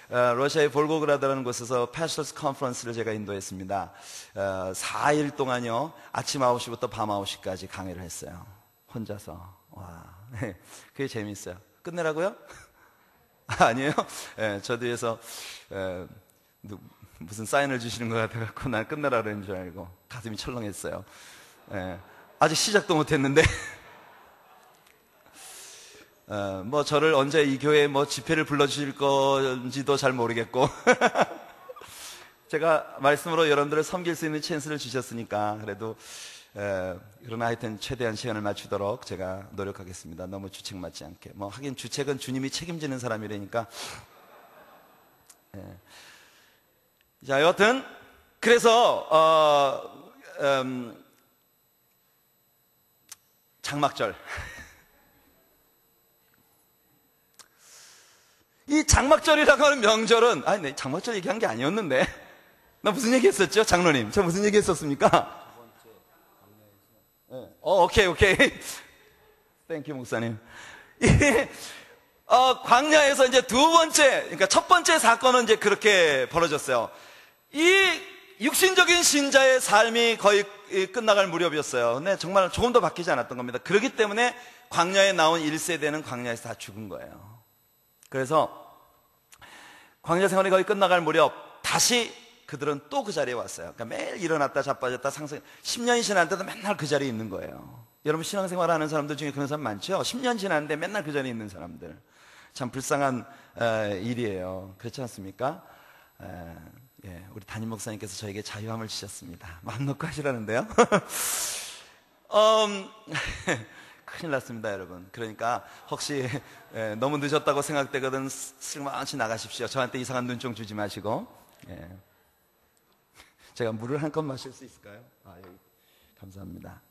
러시아의 볼고그라드라는 곳에서 패스터스 컨퍼런스를 제가 인도했습니다. 4일 동안요, 아침 9시부터 밤 9시까지 강의를 했어요. 혼자서. 와, 그게 재미있어요. 끝내라고요? 아니에요? 저 뒤에서 무슨 사인을 주시는 것 같아서 난 끝내라 그러는 줄 알고 가슴이 철렁했어요. 아직 시작도 못했는데 뭐 저를 언제 이 교회에 뭐 집회를 불러주실 건지도 잘 모르겠고 제가 말씀으로 여러분들을 섬길 수 있는 찬스를 주셨으니까 그래도 그러나 하여튼 최대한 시간을 맞추도록 제가 노력하겠습니다. 너무 주책맞지 않게. 뭐 하긴 주책은 주님이 책임지는 사람이라니까. 자, 여하튼 그래서 장막절. 이 장막절이라고 하는 명절은 네, 장막절 얘기한 게 아니었는데 나 무슨 얘기했었죠? 장로님, 저 무슨 얘기했었습니까? 오케이. 땡큐 목사님. 광야에서 이제 두 번째, 그러니까 첫 번째 사건은 이제 그렇게 벌어졌어요. 이 육신적인 신자의 삶이 거의 끝나갈 무렵이었어요. 근데 정말 조금도 바뀌지 않았던 겁니다. 그렇기 때문에 광야에 나온 1세대는 광야에서 다 죽은 거예요. 그래서 광야 생활이 거의 끝나갈 무렵 다시 그들은 또 그 자리에 왔어요. 그러니까 매일 일어났다 자빠졌다 상승. 10년이 지났는데도 맨날 그 자리에 있는 거예요. 여러분 신앙생활 하는 사람들 중에 그런 사람 많죠? 10년 지났는데 맨날 그 자리에 있는 사람들. 참 불쌍한 일이에요. 그렇지 않습니까? 우리 담임 목사님께서 저에게 자유함을 주셨습니다. 마음 놓고 하시라는데요. 큰일 났습니다, 여러분. 그러니까 혹시 너무 늦었다고 생각되거든 쓸만치 나가십시오. 저한테 이상한 눈총 주지 마시고. 제가 물을 한 컵 마실 수 있을까요? 여기. 감사합니다.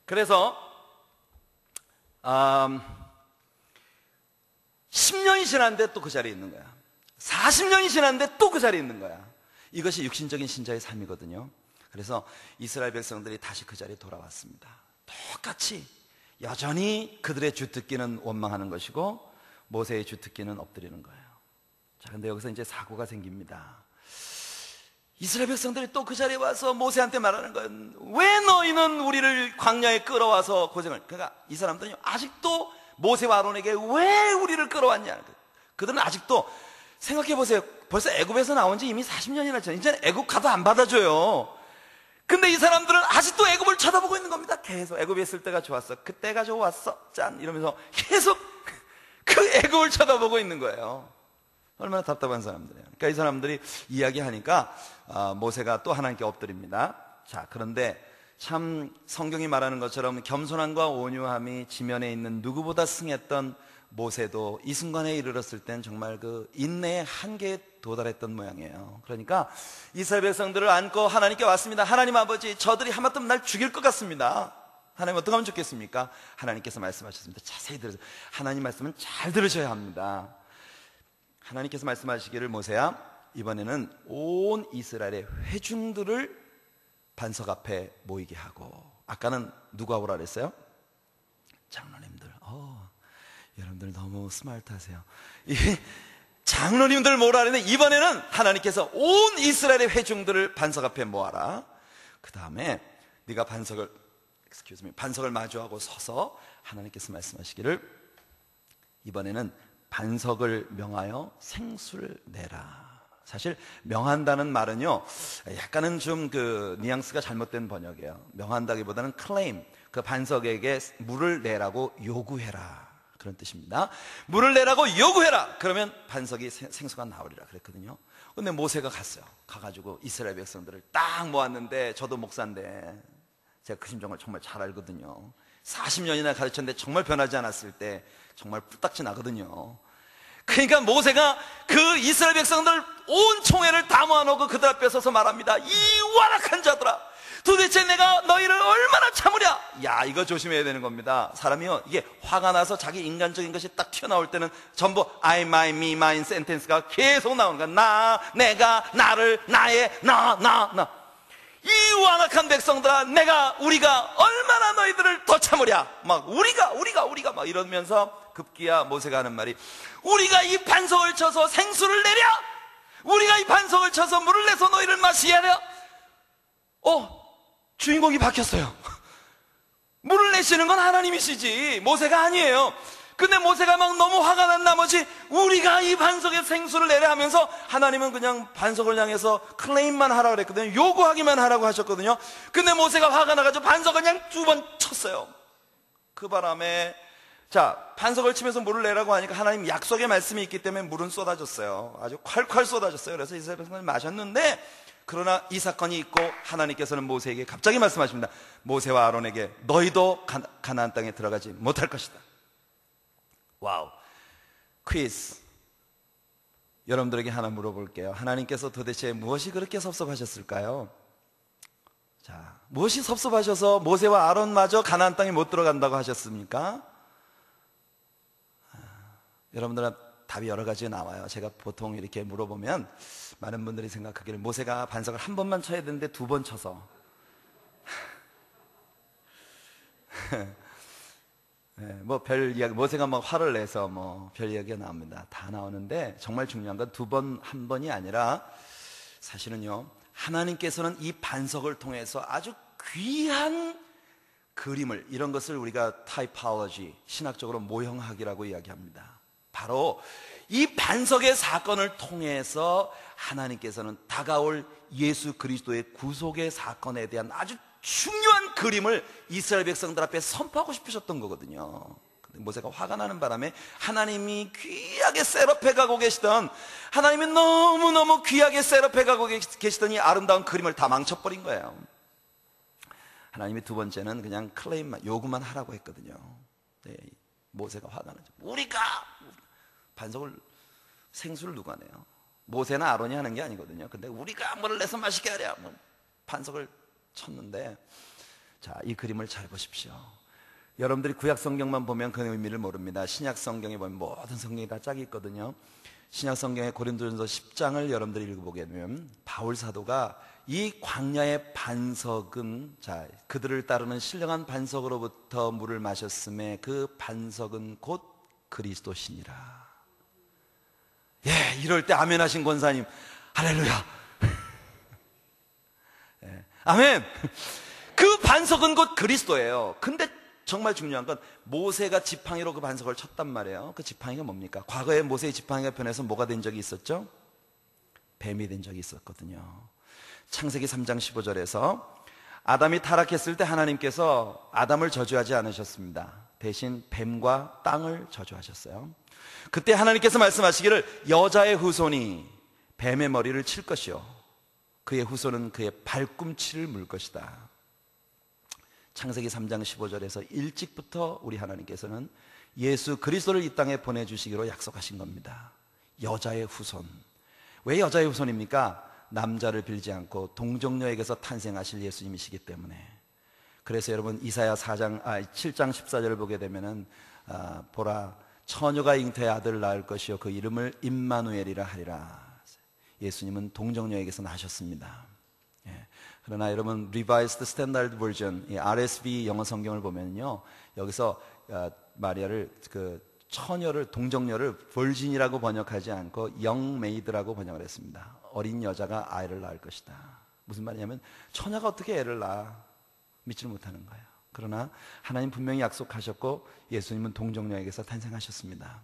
그래서 10년이 지났는데 또 그 자리에 있는 거야. 40년이 지났는데 또 그 자리에 있는 거야. 이것이 육신적인 신자의 삶이거든요. 그래서 이스라엘 백성들이 다시 그 자리에 돌아왔습니다. 똑같이 여전히 그들의 주특기는 원망하는 것이고 모세의 주특기는 엎드리는 거예요. 자, 근데 여기서 이제 사고가 생깁니다. 이스라엘 백성들이 또 그 자리에 와서 모세한테 말하는 건 왜 너희는 우리를 광야에 끌어와서 고생을. 그러니까 이 사람들은 아직도 모세와 아론에게 왜 우리를 끌어왔냐. 그들은 아직도 생각해 보세요. 벌써 애굽에서 나온 지 이미 40년이나 전. 이제 애굽 가도 안 받아줘요. 근데 이 사람들은 아직도 애굽을 쳐다보고 있는 겁니다. 계속 애굽에 있을 때가 좋았어. 그때가 좋았어. 짠 이러면서 계속 그 애굽을 쳐다보고 있는 거예요. 얼마나 답답한 사람들이에요. 그러니까 이 사람들이 이야기하니까 모세가 또 하나님께 엎드립니다. 자, 그런데 참 성경이 말하는 것처럼 겸손함과 온유함이 지면에 있는 누구보다 승했던 모세도 이 순간에 이르렀을 땐 정말 그 인내의 한계에 도달했던 모양이에요. 그러니까 이스라엘 백성들을 안고 하나님께 왔습니다. 하나님 아버지, 저들이 하마터면 날 죽일 것 같습니다. 하나님 어떻게 하면 좋겠습니까? 하나님께서 말씀하셨습니다. 자세히 들으세요. 하나님 말씀은 잘 들으셔야 합니다. 하나님께서 말씀하시기를 모세야, 이번에는 온 이스라엘의 회중들을 반석 앞에 모이게 하고. 아까는 누가 오라 그랬어요? 장로님들. 여러분들 너무 스마트하세요. 장로님들 모으라 그랬는데 이번에는 하나님께서 온 이스라엘의 회중들을 반석 앞에 모아라. 그 다음에 네가 반석을 마주하고 서서 하나님께서 말씀하시기를 이번에는 반석을 명하여 생수를 내라. 사실 명한다는 말은요, 약간은 좀 그 뉘앙스가 잘못된 번역이에요. 명한다기보다는 클레임, 그 반석에게 물을 내라고 요구해라, 그런 뜻입니다. 물을 내라고 요구해라. 그러면 반석이 생수가 나오리라 그랬거든요. 근데 모세가 갔어요. 가가지고 이스라엘 백성들을 딱 모았는데, 저도 목사인데 제가 그 심정을 정말 잘 알거든요. 40년이나 가르쳤는데 정말 변하지 않았을 때 정말 뿔딱지 나거든요. 그러니까 모세가 그 이스라엘 백성들 온 총회를 다 모아놓고 그들 앞에 서서 말합니다. 이 완악한 자들아, 도대체 내가 너희를 얼마나 참으랴. 야, 이거 조심해야 되는 겁니다. 사람이요, 이게 화가 나서 자기 인간적인 것이 딱 튀어나올 때는 전부 I, my, me, mine 센텐스가 계속 나오는 거야. 나, 내가, 나를, 나의, 나. 이 완악한 백성들아, 우리가 얼마나 너희들을 더 참으랴. 막 우리가 막 이러면서 급기야 모세가 하는 말이, 우리가 이 반석을 쳐서 생수를 내랴. 우리가 이 반석을 쳐서 물을 내서 너희를 마시게 하랴. 주인공이 바뀌었어요. 물을 내시는 건 하나님이시지 모세가 아니에요. 근데 모세가 막 너무 화가 난 나머지 우리가 이 반석에 생수를 내려 하면서, 하나님은 그냥 반석을 향해서 클레임만 하라고 그랬거든요. 요구하기만 하라고 하셨거든요. 근데 모세가 화가 나가지고 반석을 그냥 2번 쳤어요. 그 바람에, 자, 반석을 치면서 물을 내라고 하니까 하나님 약속의 말씀이 있기 때문에 물은 쏟아졌어요. 아주 콸콸 쏟아졌어요. 그래서 이스라엘 백성들이 마셨는데, 그러나 이 사건이 있고 하나님께서는 모세에게 갑자기 말씀하십니다. 모세와 아론에게 너희도 가나안 땅에 들어가지 못할 것이다. 와우. 퀴즈. 여러분들에게 하나 물어볼게요. 하나님께서 도대체 무엇이 그렇게 섭섭하셨을까요? 자, 무엇이 섭섭하셔서 모세와 아론마저 가나안 땅에 못 들어간다고 하셨습니까? 여러분들은 답이 여러 가지 나와요. 제가 보통 이렇게 물어보면 많은 분들이 생각하기를 모세가 반석을 한 번만 쳐야 되는데 2번 쳐서 뭐 별 이야기, 모세가 막 화를 내서 뭐 별 이야기가 나옵니다. 다 나오는데 정말 중요한 건 2번, 1번이 아니라 사실은요, 하나님께서는 이 반석을 통해서 아주 귀한 그림을, 이런 것을 우리가 타이포로지, 신학적으로 모형학이라고 이야기합니다. 바로 이 반석의 사건을 통해서 하나님께서는 다가올 예수 그리스도의 구속의 사건에 대한 아주 중요한 그림을 이스라엘 백성들 앞에 선포하고 싶으셨던 거거든요. 근데 모세가 화가 나는 바람에 하나님이 귀하게 셋업해 가고 계시던, 하나님이 너무너무 귀하게 셋업해 가고 계시던 이 아름다운 그림을 다 망쳐버린 거예요. 하나님이 2번째는 그냥 클레임만, 요구만 하라고 했거든요. 네, 모세가 화가 나죠. 우리가 반석을, 생수를 누가 내요? 모세나 아론이 하는 게 아니거든요. 근데 우리가 물을 내서 마시게 하랴. 반석을 쳤는데, 자, 이 그림을 잘 보십시오. 여러분들이 구약 성경만 보면 그 의미를 모릅니다. 신약 성경에 보면 모든 성경이 다 짝이 있거든요. 신약 성경의 고린도전서 10장을 여러분들이 읽어보게 되면 바울 사도가 이 광야의 반석은, 자, 그들을 따르는 신령한 반석으로부터 물을 마셨음에 그 반석은 곧 그리스도시니라. 예, 이럴 때 아멘 하신 권사님, 할렐루야. 예, 아멘. 그 반석은 곧 그리스도예요. 근데 정말 중요한 건 모세가 지팡이로 그 반석을 쳤단 말이에요. 그 지팡이가 뭡니까? 과거에 모세의 지팡이가 변해서 뭐가 된 적이 있었죠? 뱀이 된 적이 있었거든요. 창세기 3장 15절에서 아담이 타락했을 때 하나님께서 아담을 저주하지 않으셨습니다. 대신 뱀과 땅을 저주하셨어요. 그때 하나님께서 말씀하시기를 여자의 후손이 뱀의 머리를 칠 것이요 그의 후손은 그의 발꿈치를 물 것이다. 창세기 3장 15절에서 일찍부터 우리 하나님께서는 예수 그리스도를 이 땅에 보내주시기로 약속하신 겁니다. 여자의 후손. 왜 여자의 후손입니까? 남자를 빌지 않고 동정녀에게서 탄생하실 예수님이시기 때문에. 그래서 여러분 이사야 7장 14절을 보게 되면은 보라 처녀가 잉태의 아들을 낳을 것이요 그 이름을 임마누엘이라 하리라. 예수님은 동정녀에게서 나셨습니다. 예. 그러나 여러분 Revised Standard Version, RSV 영어 성경을 보면요, 여기서 마리아를, 그 처녀를, 동정녀를 virgin이라고 번역하지 않고 young maid라고 번역을 했습니다. 어린 여자가 아이를 낳을 것이다. 무슨 말이냐면 처녀가 어떻게 애를 낳아? 믿지를 못하는 거예요. 그러나 하나님 분명히 약속하셨고 예수님은 동정녀에게서 탄생하셨습니다.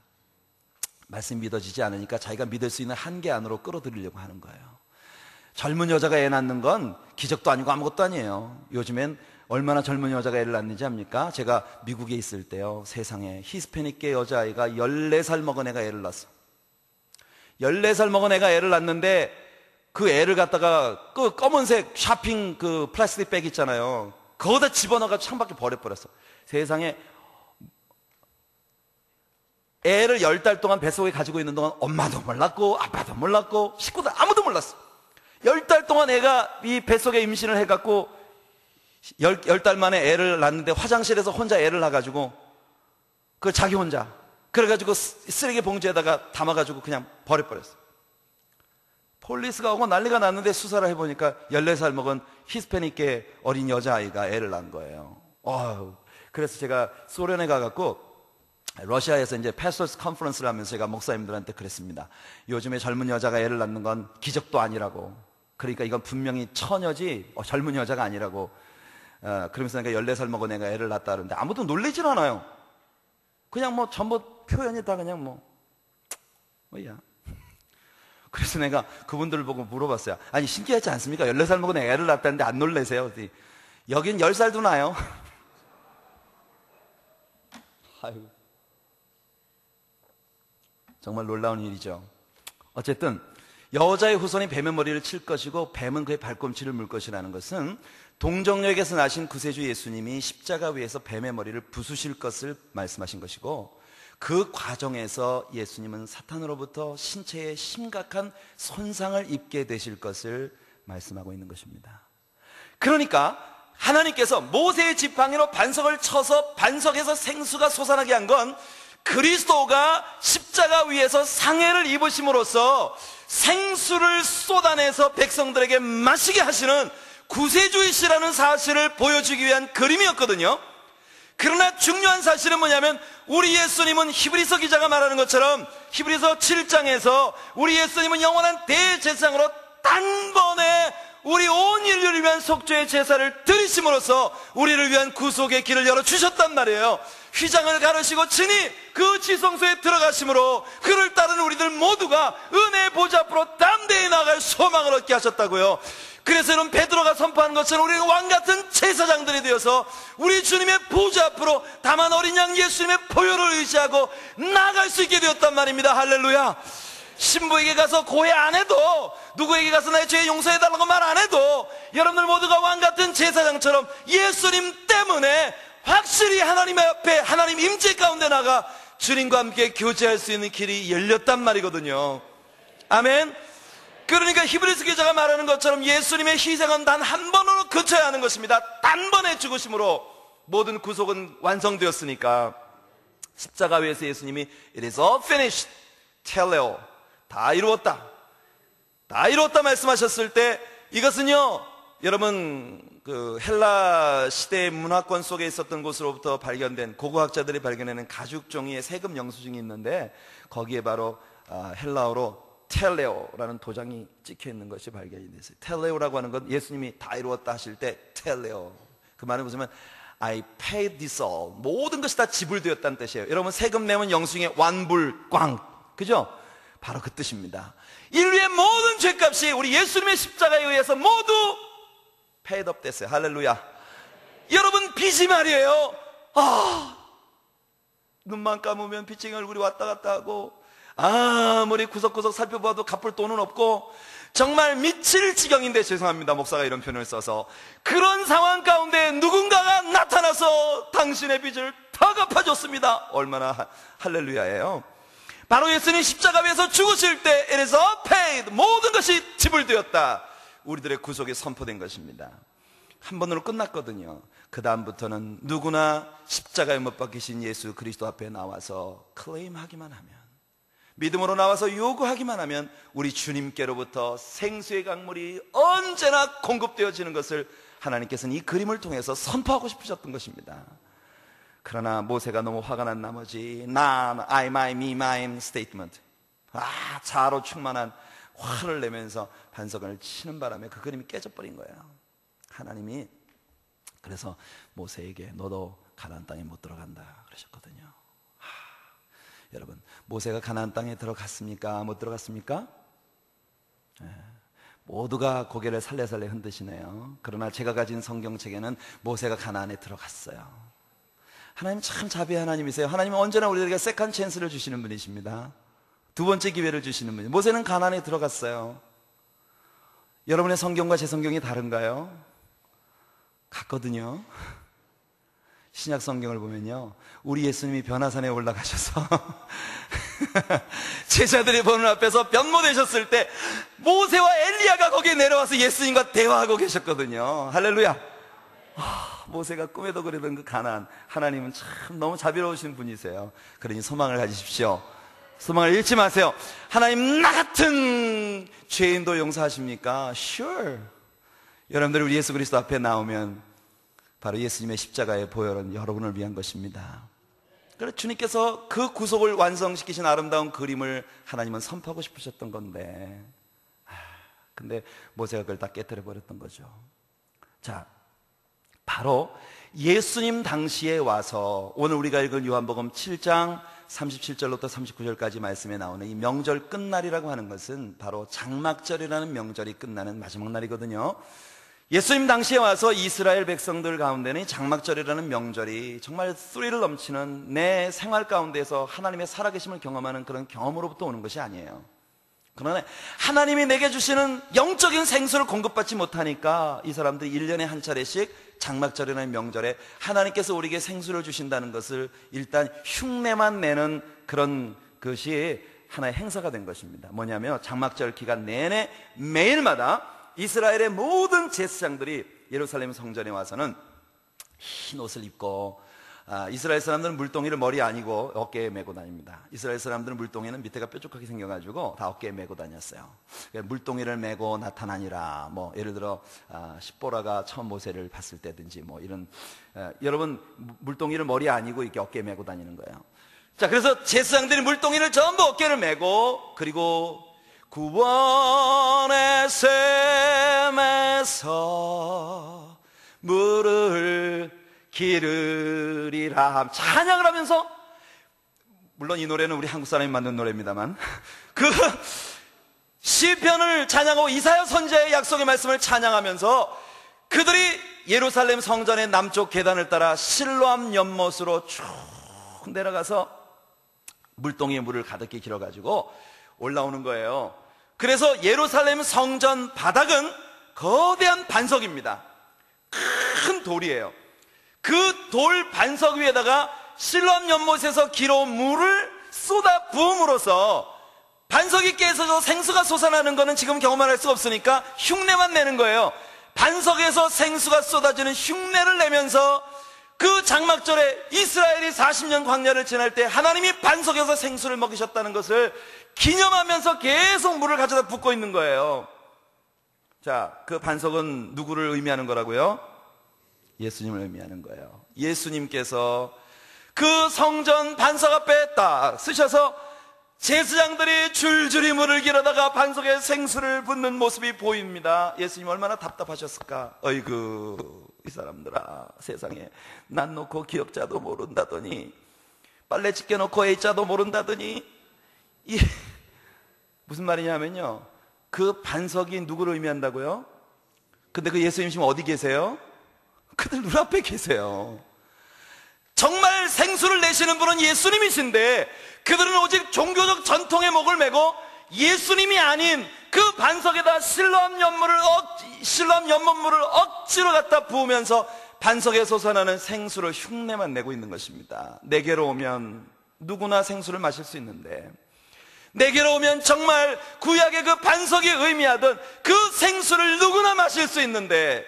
말씀이 믿어지지 않으니까 자기가 믿을 수 있는 한계 안으로 끌어들이려고 하는 거예요. 젊은 여자가 애 낳는 건 기적도 아니고 아무것도 아니에요. 요즘엔 얼마나 젊은 여자가 애를 낳는지 압니까? 제가 미국에 있을 때요, 세상에 히스패닉계 여자아이가 14살 먹은 애가 애를 낳았어. 14살 먹은 애가 애를 낳는데 그 애를 갖다가 그 검은색 샤핑 그 플라스틱 백 있잖아요, 거기다 집어넣어가지고 창밖에 버려버렸어. 세상에 애를 10달 동안 뱃속에 가지고 있는 동안 엄마도 몰랐고 아빠도 몰랐고 식구들 아무도 몰랐어. 10달 동안 애가 이 뱃속에 임신을 해갖고 열 달 만에 애를 낳는데 화장실에서 혼자 애를 낳아가지고 그 자기 혼자 그래가지고 쓰레기 봉지에다가 담아가지고 그냥 버려버렸어요. 폴리스가 오고 난리가 났는데 수사를 해보니까 14살 먹은 히스패닉계 어린 여자아이가 애를 낳은 거예요. 그래서 제가 소련에 가갖고 러시아에서 이제 패스터스 컨퍼런스를 하면서 제가 목사님들한테 그랬습니다. 요즘에 젊은 여자가 애를 낳는 건 기적도 아니라고. 그러니까 이건 분명히 처녀지 젊은 여자가 아니라고. 그러면서 내가 14살 먹은 애가 애를 낳았다 그러는데 아무도 놀리질 않아요. 그냥 뭐 전부 표현이 다 그냥 뭐야. 그래서 내가 그분들을 보고 물어봤어요. 아니 신기하지 않습니까? 14살 먹은 애를 낳았다는데 안 놀래세요? 여긴 10살도 나요. 아유, 정말 놀라운 일이죠. 어쨌든 여자의 후손이 뱀의 머리를 칠 것이고 뱀은 그의 발꿈치를 물 것이라는 것은 동정역에서 나신 구세주 예수님이 십자가 위에서 뱀의 머리를 부수실 것을 말씀하신 것이고 그 과정에서 예수님은 사탄으로부터 신체에 심각한 손상을 입게 되실 것을 말씀하고 있는 것입니다. 그러니까 하나님께서 모세의 지팡이로 반석을 쳐서 반석에서 생수가 솟아나게 한 건 그리스도가 십자가 위에서 상해를 입으심으로써 생수를 쏟아내서 백성들에게 마시게 하시는 구세주이시라는 사실을 보여주기 위한 그림이었거든요. 그러나 중요한 사실은 뭐냐면 우리 예수님은 히브리서 기자가 말하는 것처럼 히브리서 7장에서 우리 예수님은 영원한 대제사장으로 단번에 우리 온 인류를 위한 속죄의 제사를 드리심으로써 우리를 위한 구속의 길을 열어주셨단 말이에요. 휘장을 가르시고 친히 그 지성소에 들어가심으로 그를 따르는 우리들 모두가 은혜의 보좌 앞으로 담대히 나아갈 소망을 얻게 하셨다고요. 그래서 여러분 베드로가 선포하는 것처럼 우리가 왕같은 제사장들이 되어서 우리 주님의 보좌 앞으로 다만 어린 양 예수님의 보혈을 의지하고 나아갈 수 있게 되었단 말입니다. 할렐루야. 신부에게 가서 고해 안 해도 누구에게 가서 나의 죄 용서해달라고 말 안 해도 여러분들 모두가 왕같은 제사장처럼 예수님 때문에 확실히 하나님 앞에 하나님 임재 가운데 나가 주님과 함께 교제할 수 있는 길이 열렸단 말이거든요. 아멘. 그러니까 히브리서 기자가 말하는 것처럼 예수님의 희생은 단 한 번으로 그쳐야 하는 것입니다. 단번에 죽으심으로 모든 구속은 완성되었으니까 십자가 위에서 예수님이 It is all finished, 텔레오, 다 이루었다, 다 이루었다 말씀하셨을 때 이것은요 여러분 그 헬라 시대의 문화권 속에 있었던 곳으로부터 발견된 고고학자들이 발견해낸 가죽 종이의 세금 영수증이 있는데 거기에 바로 헬라어로 텔레오라는 도장이 찍혀 있는 것이 발견이 됐어요. 텔레오라고 하는 건 예수님이 다 이루었다 하실 때 텔레오, 그 말은 무슨 I paid this all, 모든 것이 다 지불되었다는 뜻이에요. 여러분 세금 내면 영수증에 완불 꽝, 그죠? 바로 그 뜻입니다. 인류의 모든 죄값이 우리 예수님의 십자가에 의해서 모두 paid up 됐어요. 할렐루야. 여러분 빚이 말이에요. 눈만 감으면 빚쟁이 얼굴이 왔다 갔다 하고 아무리 구석구석 살펴봐도 갚을 돈은 없고 정말 미칠 지경인데, 죄송합니다 목사가 이런 표현을 써서, 그런 상황 가운데 누군가가 나타나서 당신의 빚을 다 갚아줬습니다. 얼마나 할렐루야예요. 바로 예수님 십자가 위에서 죽으실 때 It is all paid, 모든 것이 지불되었다, 우리들의 구속이 선포된 것입니다. 한 번으로 끝났거든요. 그 다음부터는 누구나 십자가에 못 박히신 예수 그리스도 앞에 나와서 클레임하기만 하면, 믿음으로 나와서 요구하기만 하면 우리 주님께로부터 생수의 강물이 언제나 공급되어지는 것을 하나님께서는 이 그림을 통해서 선포하고 싶으셨던 것입니다. 그러나 모세가 너무 화가 난 나머지 난, I, my, me, mine statement, 자아로 충만한 화를 내면서 반석을 치는 바람에 그 그림이 깨져버린 거예요. 하나님이 그래서 모세에게 너도 가나안 땅에 못 들어간다 그러셨거든요. 여러분, 모세가 가나안 땅에 들어갔습니까? 못 들어갔습니까? 모두가 고개를 살래살래 흔드시네요. 그러나 제가 가진 성경책에는 모세가 가나안에 들어갔어요. 하나님 참 자비한 하나님이세요. 하나님은 언제나 우리에게 세컨 찬스를 주시는 분이십니다. 두 번째 기회를 주시는 분이에요. 모세는 가나안에 들어갔어요. 여러분의 성경과 제 성경이 다른가요? 같거든요. 신약 성경을 보면요, 우리 예수님이 변화산에 올라가셔서 제자들이 보는 앞에서 변모되셨을 때 모세와 엘리야가 거기에 내려와서 예수님과 대화하고 계셨거든요. 할렐루야. 모세가 꿈에도 그리던 그 가나안, 하나님은 참 너무 자비로우신 분이세요. 그러니 소망을 가지십시오. 소망을 잃지 마세요. 하나님 나 같은 죄인도 용서하십니까? Sure. 여러분들이 우리 예수 그리스도 앞에 나오면 바로 예수님의 십자가의 보혈은 여러분을 위한 것입니다. 그래서 주님께서 그 구속을 완성시키신 아름다운 그림을 하나님은 선포하고 싶으셨던 건데, 근데 모세가 그걸 다 깨뜨려 버렸던 거죠. 자, 바로 예수님 당시에 와서 오늘 우리가 읽은 요한복음 7장 37절부터 39절까지 말씀에 나오는 이 명절 끝날이라고 하는 것은 바로 장막절이라는 명절이 끝나는 마지막 날이거든요. 예수님 당시에 와서 이스라엘 백성들 가운데는 장막절이라는 명절이 정말 스릴을 넘치는 내 생활 가운데서 하나님의 살아계심을 경험하는 그런 경험으로부터 오는 것이 아니에요. 그러나 하나님이 내게 주시는 영적인 생수를 공급받지 못하니까 이 사람들이 1년에 한 차례씩 장막절이라는 명절에 하나님께서 우리에게 생수를 주신다는 것을 일단 흉내만 내는 그런 것이 하나의 행사가 된 것입니다. 뭐냐면 장막절 기간 내내 매일마다 이스라엘의 모든 제사장들이 예루살렘 성전에 와서는 흰 옷을 입고, 이스라엘 사람들은 물동이를 머리에 아니고 어깨에 메고 다닙니다. 이스라엘 사람들은 물동이는 밑에가 뾰족하게 생겨가지고 다 어깨에 메고 다녔어요. 물동이를 메고 나타나니라, 뭐 예를 들어 십보라가 처음 모세를 봤을 때든지 뭐 이런, 여러분 물동이를 머리에 아니고 이렇게 어깨에 메고 다니는 거예요. 자, 그래서 제사장들이 물동이를 전부 어깨를 메고, 그리고 구원의 샘에서 물을 기르리라 찬양을 하면서, 물론 이 노래는 우리 한국 사람이 만든 노래입니다만 그 시편을 찬양하고 이사야 선지자의 약속의 말씀을 찬양하면서 그들이 예루살렘 성전의 남쪽 계단을 따라 실로암 연못으로 쭉 내려가서 물동이에 물을 가득히 길어가지고 올라오는 거예요. 그래서 예루살렘 성전 바닥은 거대한 반석입니다. 큰 돌이에요. 그 돌 반석 위에다가 실로암 연못에서 길어온 물을 쏟아 부음으로써 반석이 깨져서 생수가 솟아나는 것은 지금 경험할 수가 없으니까 흉내만 내는 거예요. 반석에서 생수가 쏟아지는 흉내를 내면서 그 장막절에 이스라엘이 40년 광야를 지날 때 하나님이 반석에서 생수를 먹이셨다는 것을 기념하면서 계속 물을 가져다 붓고 있는 거예요. 자, 그 반석은 누구를 의미하는 거라고요? 예수님을 의미하는 거예요. 예수님께서 그 성전 반석 앞에 딱 쓰셔서 제사장들이 줄줄이 물을 길어다가 반석에 생수를 붓는 모습이 보입니다. 예수님 얼마나 답답하셨을까? 어이구, 이 사람들아, 세상에 난 놓고 기억자도 모른다더니, 빨래 찢겨놓고 A자도 모른다더니, 무슨 말이냐면요, 그 반석이 누구를 의미한다고요? 근데 그 예수님 지금 어디 계세요? 그들 눈앞에 계세요. 정말 생수를 내시는 분은 예수님이신데 그들은 오직 종교적 전통의 목을 메고 예수님이 아닌 그 반석에다 실로암 연못물을 억지로 갖다 부으면서 반석에 솟아나는 생수를 흉내만 내고 있는 것입니다. 내게로 오면 누구나 생수를 마실 수 있는데, 내게로 오면 정말 구약의 그 반석이 의미하던 그 생수를 누구나 마실 수 있는데,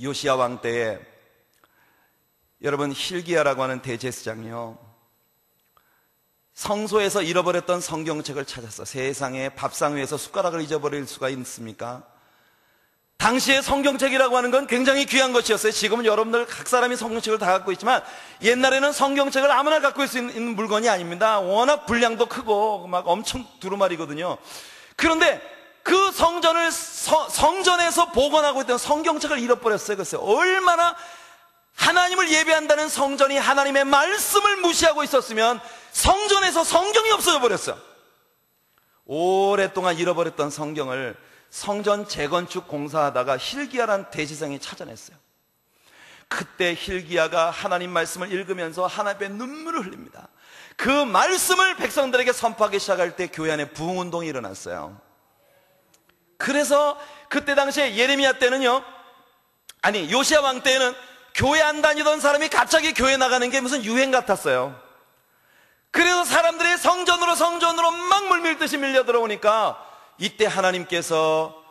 요시야 왕 때에 여러분 hil기야라고 하는 대제사장이요, 성소에서 잃어버렸던 성경책을 찾았어. 세상에 밥상 위에서 숟가락을 잊어버릴 수가 있습니까? 당시에 성경책이라고 하는 건 굉장히 귀한 것이었어요. 지금은 여러분들 각 사람이 성경책을 다 갖고 있지만 옛날에는 성경책을 아무나 갖고 있을 수 있는 물건이 아닙니다. 워낙 분량도 크고 막 엄청 두루마리거든요. 그런데 그 성전에서 보관하고 있던 성경책을 잃어버렸어요. 글쎄요, 얼마나 하나님을 예배한다는 성전이 하나님의 말씀을 무시하고 있었으면 성전에서 성경이 없어져 버렸어요. 오랫동안 잃어버렸던 성경을 성전 재건축 공사하다가 hil기야라는 대제사장이 찾아냈어요. 그때 hil기야가 하나님 말씀을 읽으면서 하나님 앞에 눈물을 흘립니다. 그 말씀을 백성들에게 선포하기 시작할 때 교회 안에 부흥운동이 일어났어요. 그래서 그때 당시에 예레미야 때는요, 아니 요시야 왕 때는 교회 안 다니던 사람이 갑자기 교회 나가는 게 무슨 유행 같았어요. 그래서 사람들이 성전으로 막 물밀듯이 밀려 들어오니까 이때 하나님께서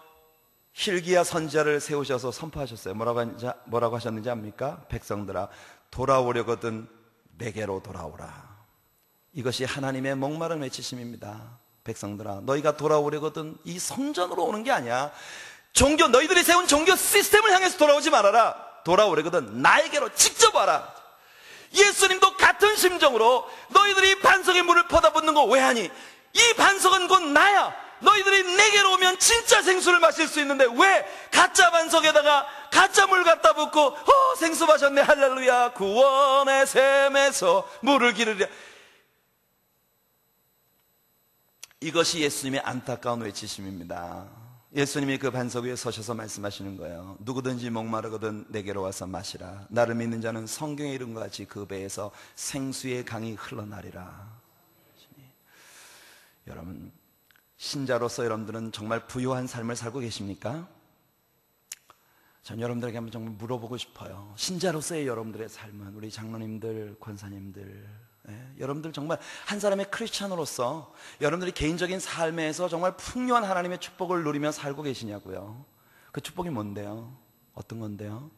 hil기야 선지자를 세우셔서 선포하셨어요. 뭐라고 하셨는지 압니까? 백성들아, 돌아오려거든 내게로 돌아오라. 이것이 하나님의 목마른 외치심입니다. 백성들아, 너희가 돌아오려거든 이 성전으로 오는 게 아니야. 너희들이 세운 종교 시스템을 향해서 돌아오지 말아라. 돌아오려거든 나에게로 직접 와라. 예수님도 같은 심정으로 너희들이 반석에 물을 퍼다 붓는 거 왜 하니? 이 반석은 곧 나야. 너희들이 내게로 오면 진짜 생수를 마실 수 있는데 왜 가짜 반석에다가 가짜 물 갖다 붓고 생수 마셨네 할렐루야 구원의 샘에서 물을 기르랴. 이것이 예수님의 안타까운 외치심입니다. 예수님이 그 반석 위에 서셔서 말씀하시는 거예요. 누구든지 목마르거든 내게로 와서 마시라. 나를 믿는 자는 성경의 이름과 같이 그 배에서 생수의 강이 흘러나리라. 여러분, 신자로서 여러분들은 정말 부유한 삶을 살고 계십니까? 전 여러분들에게 한번 정말 물어보고 싶어요. 신자로서의 여러분들의 삶은, 우리 장로님들, 권사님들, 여러분들 정말 한 사람의 크리스찬으로서 여러분들이 개인적인 삶에서 정말 풍요한 하나님의 축복을 누리며 살고 계시냐고요. 그 축복이 뭔데요? 어떤 건데요?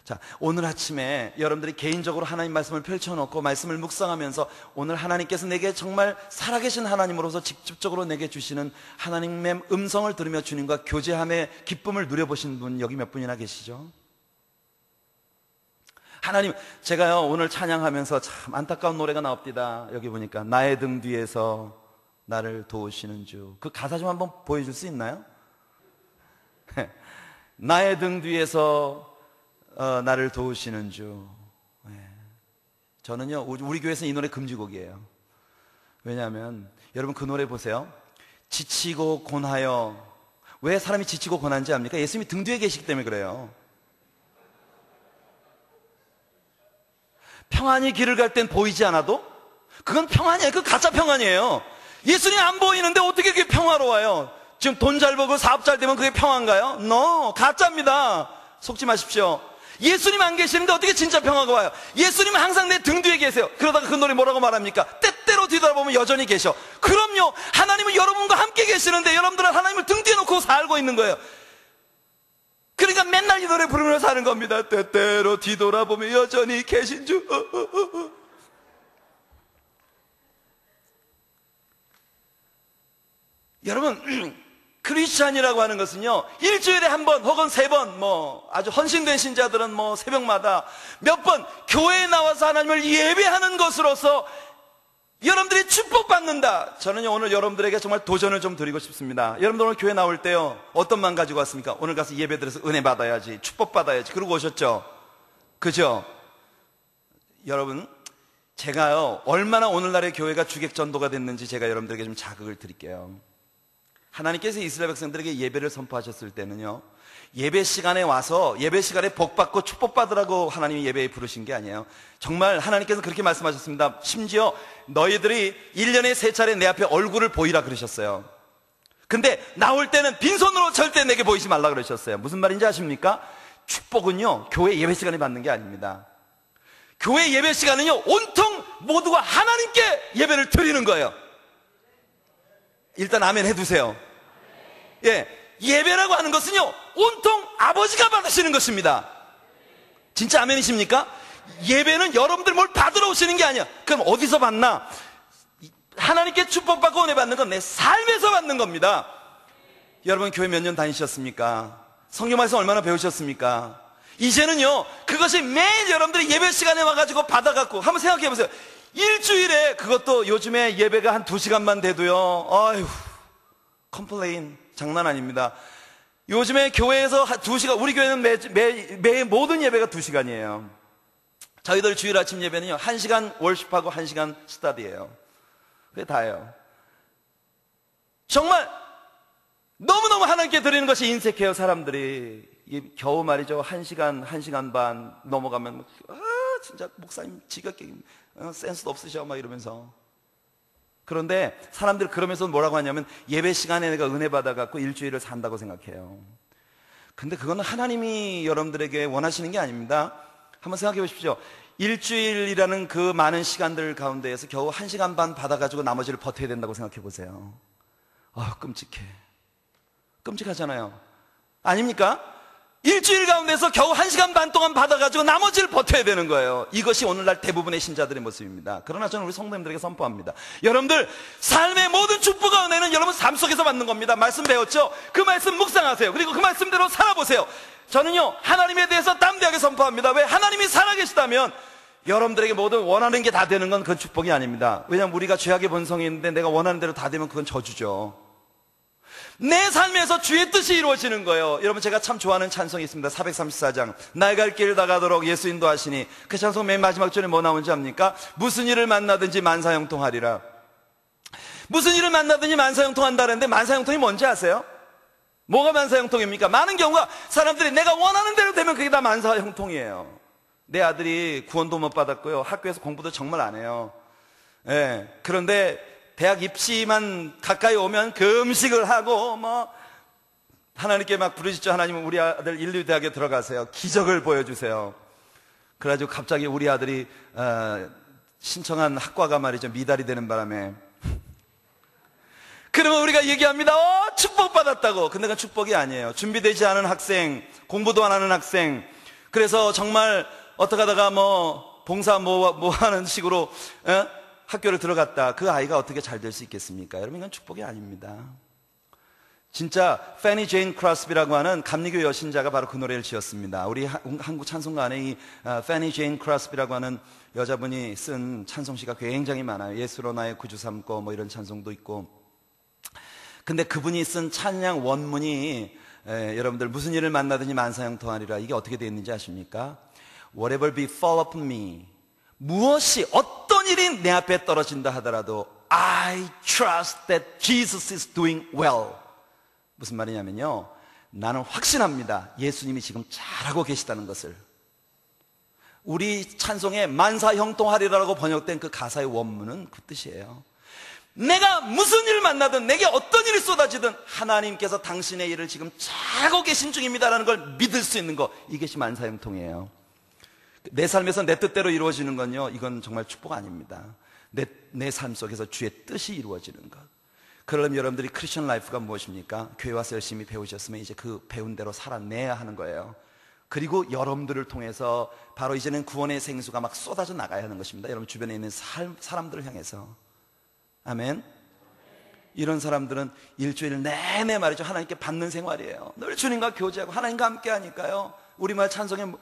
자, 오늘 아침에 여러분들이 개인적으로 하나님 말씀을 펼쳐놓고 말씀을 묵상하면서 오늘 하나님께서 내게 정말 살아계신 하나님으로서 직접적으로 내게 주시는 하나님의 음성을 들으며 주님과 교제함의 기쁨을 누려보신 분 여기 몇 분이나 계시죠? 하나님, 제가요 오늘 찬양하면서 참 안타까운 노래가 나옵니다. 여기 보니까 나의 등 뒤에서 나를 도우시는 주. 그 가사 좀 한번 보여줄 수 있나요? 나의 등 뒤에서 나를 도우시는 주. 저는요 우리 교회에서는 이 노래 금지곡이에요. 왜냐하면 여러분 그 노래 보세요. 지치고 곤하여. 왜 사람이 지치고 곤한지 압니까? 예수님이 등 뒤에 계시기 때문에 그래요. 평안히 길을 갈 땐 보이지 않아도 그건 평안이에요. 그 가짜 평안이에요. 예수님 안 보이는데 어떻게 그게 평화로워요? 지금 돈 잘 벌고 사업 잘 되면 그게 평화인가요? No, 가짜입니다. 속지 마십시오. 예수님 안 계시는데 어떻게 진짜 평화가 와요? 예수님은 항상 내 등 뒤에 계세요. 그러다가 그 노래 뭐라고 말합니까? 때때로 뒤돌아보면 여전히 계셔. 그럼요, 하나님은 여러분과 함께 계시는데 여러분들은 하나님을 등 뒤에 놓고 살고 있는 거예요. 그러니까 맨날 이 노래 부르면서 사는 겁니다. 때때로 뒤돌아보면 여전히 계신 주. 여러분, 크리스찬이라고 하는 것은요, 일주일에 한 번 혹은 세 번, 아주 헌신된 신자들은 새벽마다 몇 번 교회에 나와서 하나님을 예배하는 것으로서 여러분들이 축복받는다. 저는요 오늘 여러분들에게 정말 도전을 좀 드리고 싶습니다. 여러분들 오늘 교회 나올 때요 어떤 마음 가지고 왔습니까? 오늘 가서 예배 드려서 은혜 받아야지, 축복받아야지, 그러고 오셨죠? 그죠? 여러분, 제가요 얼마나 오늘날의 교회가 주객전도가 됐는지 제가 여러분들에게 좀 자극을 드릴게요. 하나님께서 이스라엘 백성들에게 예배를 선포하셨을 때는요, 예배 시간에 와서 예배 시간에 복 받고 축복 받으라고 하나님이 예배에 부르신 게 아니에요. 정말 하나님께서 그렇게 말씀하셨습니다. 심지어 너희들이 1년에 3차례 내 앞에 얼굴을 보이라 그러셨어요. 근데 나올 때는 빈손으로 절대 내게 보이지 말라 그러셨어요. 무슨 말인지 아십니까? 축복은요 교회 예배 시간에 받는 게 아닙니다. 교회 예배 시간은요 온통 모두가 하나님께 예배를 드리는 거예요. 일단 아멘 해두세요. 예배라고 하는 것은요 온통 아버지가 받으시는 것입니다. 진짜 아멘이십니까? 예배는 여러분들 뭘 받으러 오시는 게 아니야. 그럼 어디서 받나? 하나님께 축복받고 은혜 받는 건 내 삶에서 받는 겁니다. 여러분 교회 몇 년 다니셨습니까? 성경 말씀 얼마나 배우셨습니까? 이제는요 그것이 매일 여러분들이 예배 시간에 와가지고 받아갖고 한번 생각해 보세요. 일주일에, 그것도 요즘에 예배가 한 2시간만 돼도요 아휴 컴플레인 장난 아닙니다. 요즘에 교회에서 2시간, 우리 교회는 매 모든 예배가 2시간이에요. 저희들 주일 아침 예배는요 1시간 월십하고 1시간 스타디예요. 그게 다예요. 정말 너무너무 하나님께 드리는 것이 인색해요. 사람들이 겨우 말이죠 1시간 반 넘어가면 진짜 목사님 지겹게 센스도 없으셔 막 이러면서. 그런데 사람들이 그러면서 뭐라고 하냐면 예배 시간에 내가 은혜 받아갖고 일주일을 산다고 생각해요. 근데 그거는 하나님이 여러분들에게 원하시는 게 아닙니다. 한번 생각해 보십시오. 일주일이라는 그 많은 시간들 가운데에서 겨우 1시간 반 받아가지고 나머지를 버텨야 된다고 생각해 보세요. 끔찍해. 끔찍하잖아요. 아닙니까? 일주일 가운데서 겨우 1시간 반 동안 받아가지고 나머지를 버텨야 되는 거예요. 이것이 오늘날 대부분의 신자들의 모습입니다. 그러나 저는 우리 성도님들에게 선포합니다. 여러분들 삶의 모든 축복과 은혜는 여러분 삶 속에서 받는 겁니다. 말씀 배웠죠? 그 말씀 묵상하세요. 그리고 그 말씀대로 살아보세요. 저는요 하나님에 대해서 담대하게 선포합니다. 왜? 하나님이 살아계시다면 여러분들에게 모든 원하는 게 다 되는 건 그건 축복이 아닙니다. 왜냐하면 우리가 죄악의 본성이 있는데 내가 원하는 대로 다 되면 그건 저주죠. 내 삶에서 주의 뜻이 이루어지는 거예요. 여러분 제가 참 좋아하는 찬송이 있습니다. 434장 나의 갈 길을 다 가도록 예수 인도하시니. 그 찬송 맨 마지막 절에 뭐 나오는지 압니까? 무슨 일을 만나든지 만사형통하리라. 무슨 일을 만나든지 만사형통한다는데 만사형통이 뭔지 아세요? 뭐가 만사형통입니까? 많은 경우가 사람들이 내가 원하는 대로 되면 그게 다 만사형통이에요. 내 아들이 구원도 못 받았고요, 학교에서 공부도 정말 안 해요. 그런데 대학 입시만 가까이 오면 금식을 하고 하나님께 막 부르짖죠. 하나님은 우리 아들 인류대학에 들어가세요. 기적을 보여주세요. 그래가지고 갑자기 우리 아들이 신청한 학과가 말이죠, 미달이 되는 바람에 그러면 우리가 얘기합니다. 축복받았다고. 근데 그건 축복이 아니에요. 준비되지 않은 학생, 공부도 안 하는 학생, 그래서 정말 어떻게 하다가 봉사 하는 식으로 학교를 들어갔다. 그 아이가 어떻게 잘 될 수 있겠습니까? 여러분 이건 축복이 아닙니다. 진짜 패니 제인 크로스비라고 하는 감리교 여신자가 바로 그 노래를 지었습니다. 우리 한국 찬송가 안에 이 패니 제인 크로스비라고 하는 여자분이 쓴 찬송시가 굉장히 많아요. 예수로 나의 구주 삼고 이런 찬송도 있고. 근데 그분이 쓴 찬양 원문이 여러분들 무슨 일을 만나든지 만사형통하리라, 이게 어떻게 되어 있는지 아십니까? Whatever befall upon me, 무엇이 어떤 일이 내 앞에 떨어진다 하더라도 I trust that Jesus is doing well. 무슨 말이냐면요, 나는 확신합니다. 예수님이 지금 잘하고 계시다는 것을. 우리 찬송에 만사형통하리라고 번역된 그 가사의 원문은 그 뜻이에요. 내가 무슨 일을 만나든 내게 어떤 일이 쏟아지든 하나님께서 당신의 일을 지금 잘하고 계신 중입니다라는 걸 믿을 수 있는 거, 이것이 만사형통이에요. 내 삶에서 내 뜻대로 이루어지는 건요, 이건 정말 축복 아닙니다. 내 삶 속에서 주의 뜻이 이루어지는 것. 그러려면 여러분들이 크리스천 라이프가 무엇입니까? 교회 와서 열심히 배우셨으면 이제 그 배운 대로 살아내야 하는 거예요. 그리고 여러분들을 통해서 바로 이제는 구원의 생수가 막 쏟아져 나가야 하는 것입니다. 여러분 주변에 있는 사람들을 향해서. 아멘. 이런 사람들은 일주일 내내 말이죠, 하나님께 받는 생활이에요. 늘 주님과 교제하고 하나님과 함께 하니까요. 우리말 찬송에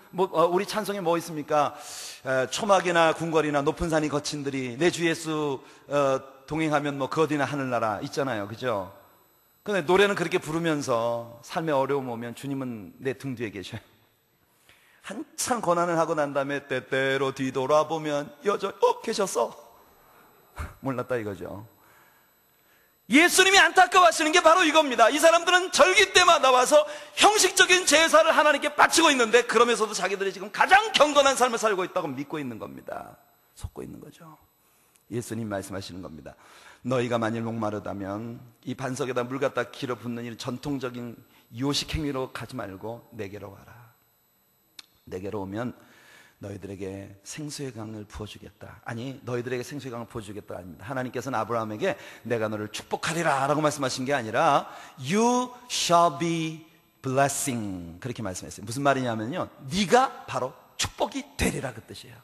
우리 찬송에 뭐 있습니까? 초막이나 궁궐이나 높은 산이 거친들이 내 주 예수 동행하면 그 어디나 하늘나라 있잖아요, 그죠? 근데 노래는 그렇게 부르면서 삶에 어려움 오면 주님은 내 등 뒤에 계셔요. 한참 고난을 하고 난 다음에 때때로 뒤돌아보면 여전히 계셨어. 몰랐다 이거죠. 예수님이 안타까워하시는 게 바로 이겁니다. 이 사람들은 절기 때마다 와서 형식적인 제사를 하나님께 바치고 있는데, 그러면서도 자기들이 지금 가장 경건한 삶을 살고 있다고 믿고 있는 겁니다. 속고 있는 거죠. 예수님 말씀하시는 겁니다. 너희가 만일 목마르다면 이 반석에다 물 갖다 길어 붓는 일, 전통적인 요식 행위로 가지 말고 내게로 와라. 내게로 오면 너희들에게 생수의 강을 부어주겠다. 아니, 너희들에게 생수의 강을 부어주겠다 아닙니다. 하나님께서는 아브라함에게 내가 너를 축복하리라 라고 말씀하신 게 아니라 You shall be blessing, 그렇게 말씀했어요. 무슨 말이냐면요, 네가 바로 축복이 되리라, 그 뜻이에요.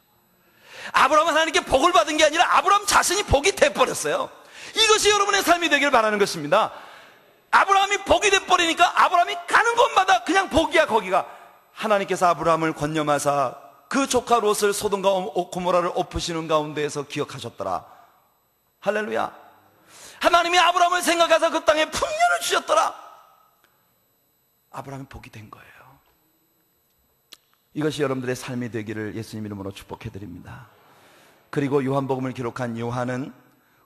아브라함은 하나님께 복을 받은 게 아니라 아브라함 자신이 복이 돼버렸어요. 이것이 여러분의 삶이 되길 바라는 것입니다. 아브라함이 복이 돼버리니까 아브라함이 가는 곳마다 그냥 복이야. 거기가 하나님께서 아브라함을 권념하사 그 조카 롯을 소돔과 고모라를 엎으시는 가운데에서 기억하셨더라. 할렐루야. 하나님이 아브라함을 생각하사 그 땅에 풍년을 주셨더라. 아브라함이 복이 된 거예요. 이것이 여러분들의 삶이 되기를 예수님 이름으로 축복해드립니다. 그리고 요한복음을 기록한 요한은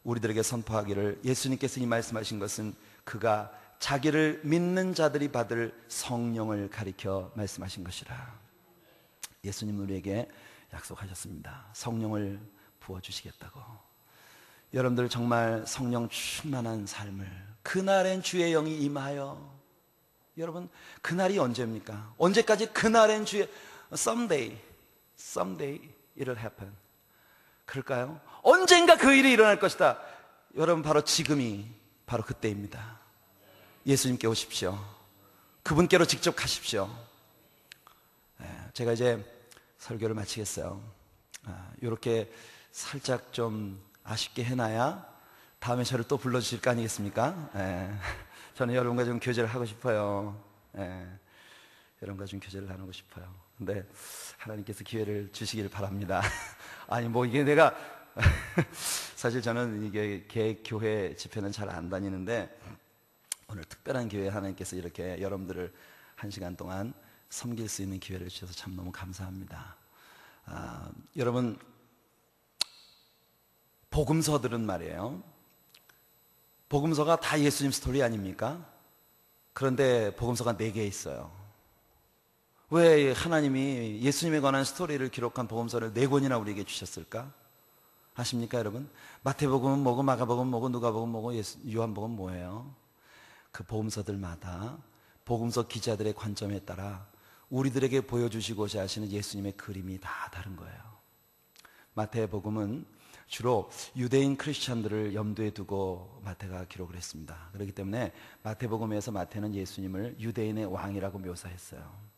우리들에게 선포하기를, 예수님께서 이 말씀하신 것은 그가 자기를 믿는 자들이 받을 성령을 가리켜 말씀하신 것이라. 예수님 우리에게 약속하셨습니다. 성령을 부어주시겠다고. 여러분들 정말 성령 충만한 삶을, 그날엔 주의 영이 임하여. 여러분 그날이 언제입니까? 언제까지 그날엔 주의 someday it'll happen. 그럴까요? 언젠가 그 일이 일어날 것이다. 여러분 바로 지금이 바로 그때입니다. 예수님께 오십시오. 그분께로 직접 가십시오. 제가 이제 설교를 마치겠어요. 이렇게 살짝 좀 아쉽게 해놔야 다음에 저를 또 불러주실 거 아니겠습니까? 저는 여러분과 좀 교제를 하고 싶어요. 여러분과 좀 교제를 나누고 싶어요. 근데 하나님께서 기회를 주시기를 바랍니다. 아니 뭐 이게 내가 사실 저는 이게 개교회 집회는 잘 안 다니는데 오늘 특별한 기회에 하나님께서 이렇게 여러분들을 1시간 동안 섬길 수 있는 기회를 주셔서 참 너무 감사합니다. 여러분, 복음서들은 말이에요, 복음서가 다 예수님 스토리 아닙니까? 그런데 복음서가 4개 있어요. 왜 하나님이 예수님에 관한 스토리를 기록한 복음서를 4권이나 우리에게 주셨을까? 아십니까 여러분? 마태복음은 뭐고, 마가복음은 뭐고, 누가복음은 뭐고, 요한복음은 뭐예요? 그 복음서들마다 복음서 기자들의 관점에 따라 우리들에게 보여주시고자 하시는 예수님의 그림이 다 다른 거예요. 마태복음은 주로 유대인 크리스찬들을 염두에 두고 마태가 기록을 했습니다. 그렇기 때문에 마태복음에서 마태는 예수님을 유대인의 왕이라고 묘사했어요.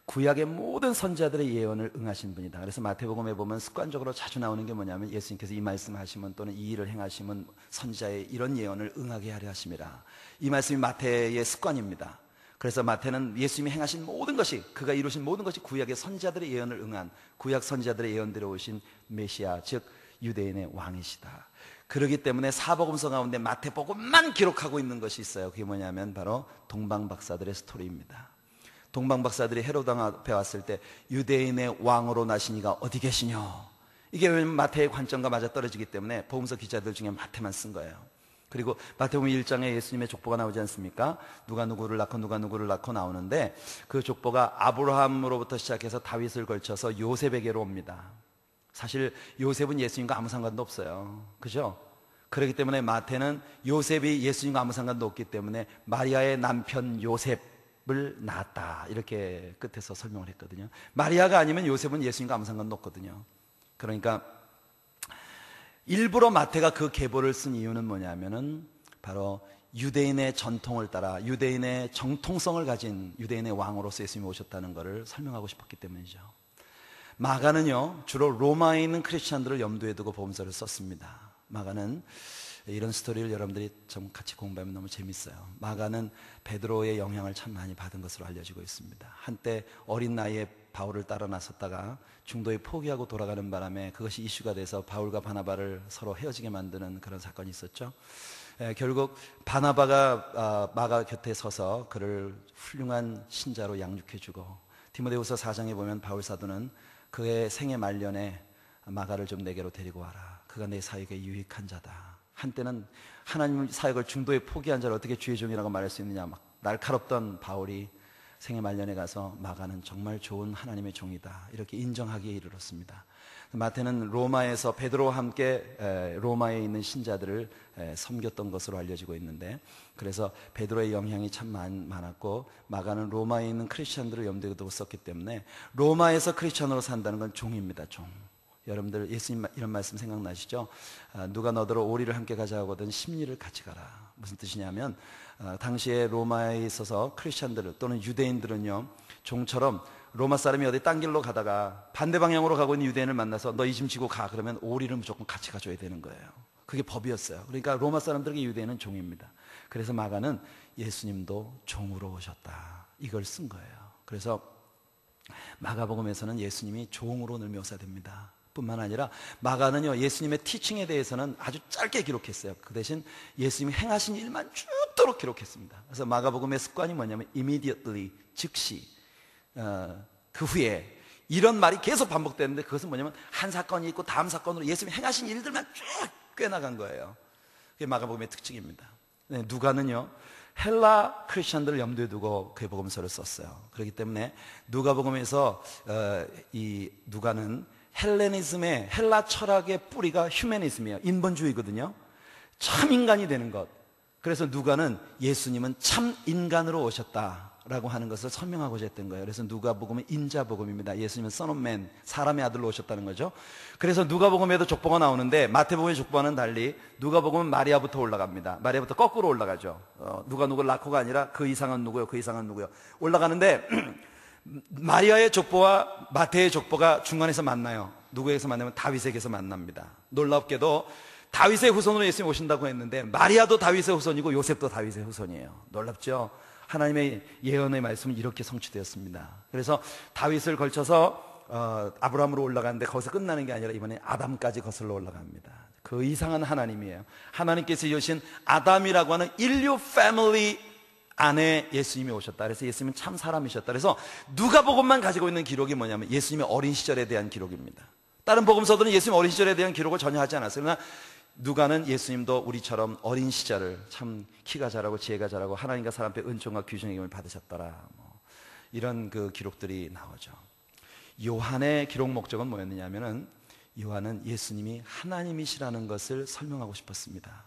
구약의 모든 선지자들의 예언을 응하신 분이다. 그래서 마태복음에 보면 습관적으로 자주 나오는 게 뭐냐면 예수님께서 이 말씀하시면 또는 이 일을 행하시면 선지자의 이런 예언을 응하게 하려 하심이라. 이 말씀이 마태의 습관입니다. 그래서 마태는 예수님이 행하신 모든 것이, 그가 이루신 모든 것이 구약의 선지자들의 예언을 응한, 구약 선지자들의 예언대로 오신 메시아, 즉 유대인의 왕이시다. 그렇기 때문에 사복음서 가운데 마태복음만 기록하고 있는 것이 있어요. 그게 뭐냐면 바로 동방박사들의 스토리입니다. 동방박사들이 헤로드 왕 앞에 왔을 때 유대인의 왕으로 나시니가 어디 계시냐, 이게 왜냐면 마태의 관점과 맞아떨어지기 때문에 복음서 기자들 중에 마태만 쓴 거예요. 그리고 마태복음 1장에 예수님의 족보가 나오지 않습니까? 누가 누구를 낳고 누가 누구를 낳고 나오는데 그 족보가 아브라함으로부터 시작해서 다윗을 걸쳐서 요셉에게로 옵니다. 사실 요셉은 예수님과 아무 상관도 없어요. 그죠? 그렇기 때문에 마태는 요셉이 예수님과 아무 상관도 없기 때문에 마리아의 남편 요셉을 낳았다, 이렇게 끝에서 설명을 했거든요. 마리아가 아니면 요셉은 예수님과 아무 상관도 없거든요. 그러니까 일부러 마태가 그 계보를 쓴 이유는 뭐냐면은 바로 유대인의 전통을 따라 유대인의 정통성을 가진 유대인의 왕으로서 예수님이 오셨다는 것을 설명하고 싶었기 때문이죠. 마가는요, 주로 로마에 있는 크리스찬들을 염두에 두고 복음서를 썼습니다. 마가는 이런 스토리를 여러분들이 좀 같이 공부하면 너무 재밌어요. 마가는 베드로의 영향을 참 많이 받은 것으로 알려지고 있습니다. 한때 어린 나이에 바울을 따라 나섰다가 중도에 포기하고 돌아가는 바람에 그것이 이슈가 돼서 바울과 바나바를 서로 헤어지게 만드는 그런 사건이 있었죠. 결국 바나바가 마가 곁에 서서 그를 훌륭한 신자로 양육해주고, 디모데후서 4장에 보면 바울 사도는 그의 생애 말년에 마가를 좀 내게로 데리고 와라, 그가 내 사역에 유익한 자다. 한때는 하나님 사역을 중도에 포기한 자를 어떻게 주의 종이라고 말할 수 있느냐 막 날카롭던 바울이 생애 말년에 가서 마가는 정말 좋은 하나님의 종이다, 이렇게 인정하기에 이르렀습니다. 마태는 로마에서 베드로와 함께 로마에 있는 신자들을 섬겼던 것으로 알려지고 있는데, 그래서 베드로의 영향이 참 많았고, 마가는 로마에 있는 크리스찬들을 염두에 두고 썼기 때문에 로마에서 크리스찬으로 산다는 건 종입니다. 종. 여러분들 예수님 이런 말씀 생각나시죠? 누가 너더러 오리를 함께 가자 하거든 십리를 같이 가라. 무슨 뜻이냐면 당시에 로마에 있어서 크리스찬들 또는 유대인들은요, 종처럼 로마 사람이 어디 딴 길로 가다가 반대 방향으로 가고 있는 유대인을 만나서 너 이 짐 지고 가, 그러면 오리를 무조건 같이 가줘야 되는 거예요. 그게 법이었어요. 그러니까 로마 사람들에게 유대인은 종입니다. 그래서 마가는 예수님도 종으로 오셨다, 이걸 쓴 거예요. 그래서 마가복음에서는 예수님이 종으로 늘 묘사됩니다. 뿐만 아니라 마가는요, 예수님의 티칭에 대해서는 아주 짧게 기록했어요. 그 대신 예수님이 행하신 일만 쭉도록 기록했습니다. 그래서 마가복음의 습관이 뭐냐면 immediately, 즉시, 그 후에, 이런 말이 계속 반복되는데 그것은 뭐냐면 한 사건이 있고 다음 사건으로 예수님이 행하신 일들만 쭉 꿰나간 거예요. 그게 마가복음의 특징입니다. 네, 누가는요, 헬라 크리스천들을 염두에 두고 그의 복음서를 썼어요. 그렇기 때문에 누가복음에서 이 누가는 헬레니즘의, 헬라 철학의 뿌리가 휴머니즘이에요. 인본주의거든요. 참 인간이 되는 것. 그래서 누가는 예수님은 참 인간으로 오셨다 라고 하는 것을 설명하고자 했던 거예요. 그래서 누가복음은 인자복음입니다. 예수님은 Son of Man, 사람의 아들로 오셨다는 거죠. 그래서 누가복음에도 족보가 나오는데 마태복음의 족보와는 달리 누가복음은 마리아부터 올라갑니다. 마리아부터 거꾸로 올라가죠. 누가 누구를 낳고가 아니라 그 이상은 누구요, 그 이상은 누구요. 올라가는데 마리아의 족보와 마태의 족보가 중간에서 만나요. 누구에게서 만나면 다윗에게서 만납니다. 놀랍게도 다윗의 후손으로 예수님이 오신다고 했는데 마리아도 다윗의 후손이고 요셉도 다윗의 후손이에요. 놀랍죠? 하나님의 예언의 말씀은 이렇게 성취되었습니다. 그래서 다윗을 걸쳐서 아브라함으로 올라가는데 거기서 끝나는 게 아니라 이번에 아담까지 거슬러 올라갑니다. 그 이상한 하나님이에요. 하나님께서 여신 아담이라고 하는 인류 패밀리 안에 예수님이 오셨다. 그래서 예수님은 참 사람이셨다. 그래서 누가복음만 가지고 있는 기록이 뭐냐면 예수님의 어린 시절에 대한 기록입니다. 다른 복음서들은 예수님 어린 시절에 대한 기록을 전혀 하지 않았어요. 그러나 누가는 예수님도 우리처럼 어린 시절을 참 키가 자라고 지혜가 자라고 하나님과 사람 앞에 은총과 귀중의 힘을 받으셨더라, 이런 그 기록들이 나오죠. 요한의 기록 목적은 뭐였느냐 하면은 요한은 예수님이 하나님이시라는 것을 설명하고 싶었습니다.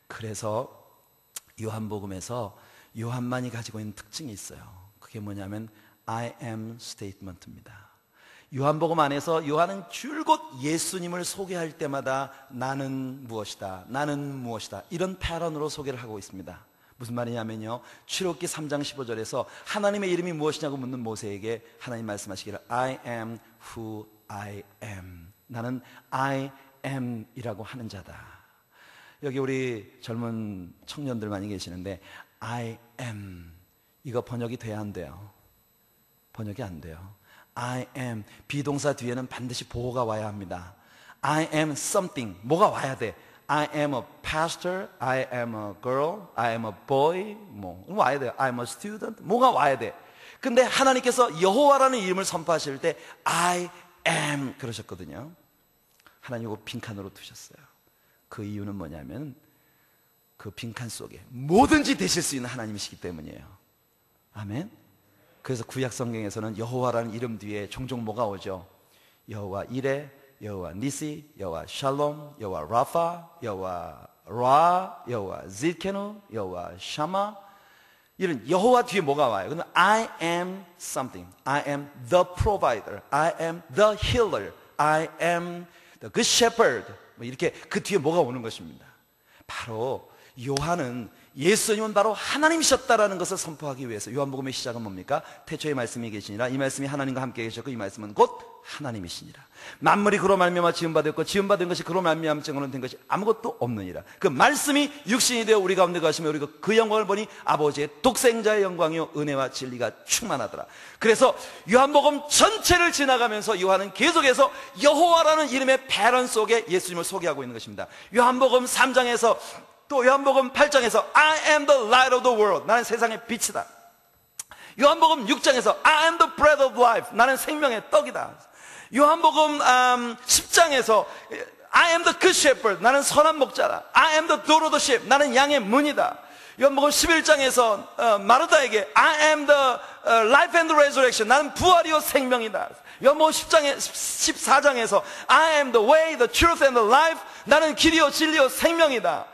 그래서 요한복음에서 요한만이 가지고 있는 특징이 있어요. 그게 뭐냐면 I am statement입니다. 요한복음 안에서 요한은 줄곧 예수님을 소개할 때마다 나는 무엇이다, 나는 무엇이다, 이런 패턴으로 소개를 하고 있습니다. 무슨 말이냐면요, 출애굽기 3장 15절에서 하나님의 이름이 무엇이냐고 묻는 모세에게 하나님 말씀하시기를 I am who I am, 나는 I am 이라고 하는 자다. 여기 우리 젊은 청년들 많이 계시는데 I am 이거 번역이 돼야 안 돼요? 번역이 안 돼요. I am, 비동사 뒤에는 반드시 보호가 와야 합니다. I am something, 뭐가 와야 돼. I am a pastor, I am a girl, I am a boy, 뭐 와야 돼요. I am a student, 뭐가 와야 돼. 근데 하나님께서 여호와라는 이름을 선포하실 때 I am 그러셨거든요. 하나님 이거 빈칸으로 두셨어요. 그 이유는 뭐냐면 그 빈칸 속에 뭐든지 되실 수 있는 하나님이시기 때문이에요. 아멘. 그래서 구약 성경에서는 여호와라는 이름 뒤에 종종 뭐가 오죠? 여호와 이레, 여호와 니시, 여호와 샬롬, 여호와 라파, 여호와 라, 여호와 질케누, 여호와 샤마, 이런 여호와 뒤에 뭐가 와요? 그러면 I am something, I am the provider, I am the healer, I am the good shepherd, 뭐 이렇게 그 뒤에 뭐가 오는 것입니다. 바로 요한은 예수님은 바로 하나님이셨다라는 것을 선포하기 위해서, 요한복음의 시작은 뭡니까? 태초에 말씀이 계시니라, 이 말씀이 하나님과 함께 계셨고 이 말씀은 곧 하나님이시니라. 만물이 그로 말미암아 지음받았고 지음받은 것이 그로 말미암아 증언된 것이 아무것도 없느니라. 그 말씀이 육신이 되어 우리 가운데 가시며 우리가 그 영광을 보니 아버지의 독생자의 영광이요 은혜와 진리가 충만하더라. 그래서 요한복음 전체를 지나가면서 요한은 계속해서 여호와라는 이름의 패런 속에 예수님을 소개하고 있는 것입니다. 요한복음 3장에서 또 요한복음 8장에서 I am the light of the world, 나는 세상의 빛이다. 요한복음 6장에서 I am the bread of life, 나는 생명의 떡이다. 요한복음 10장에서 I am the good shepherd, 나는 선한 목자다. I am the door of the sheep, 나는 양의 문이다. 요한복음 11장에서 마르다에게 I am the life and the resurrection, 나는 부활이요 생명이다. 요한복음 14장에서 I am the way, the truth and the life, 나는 길이요 진리요 생명이다.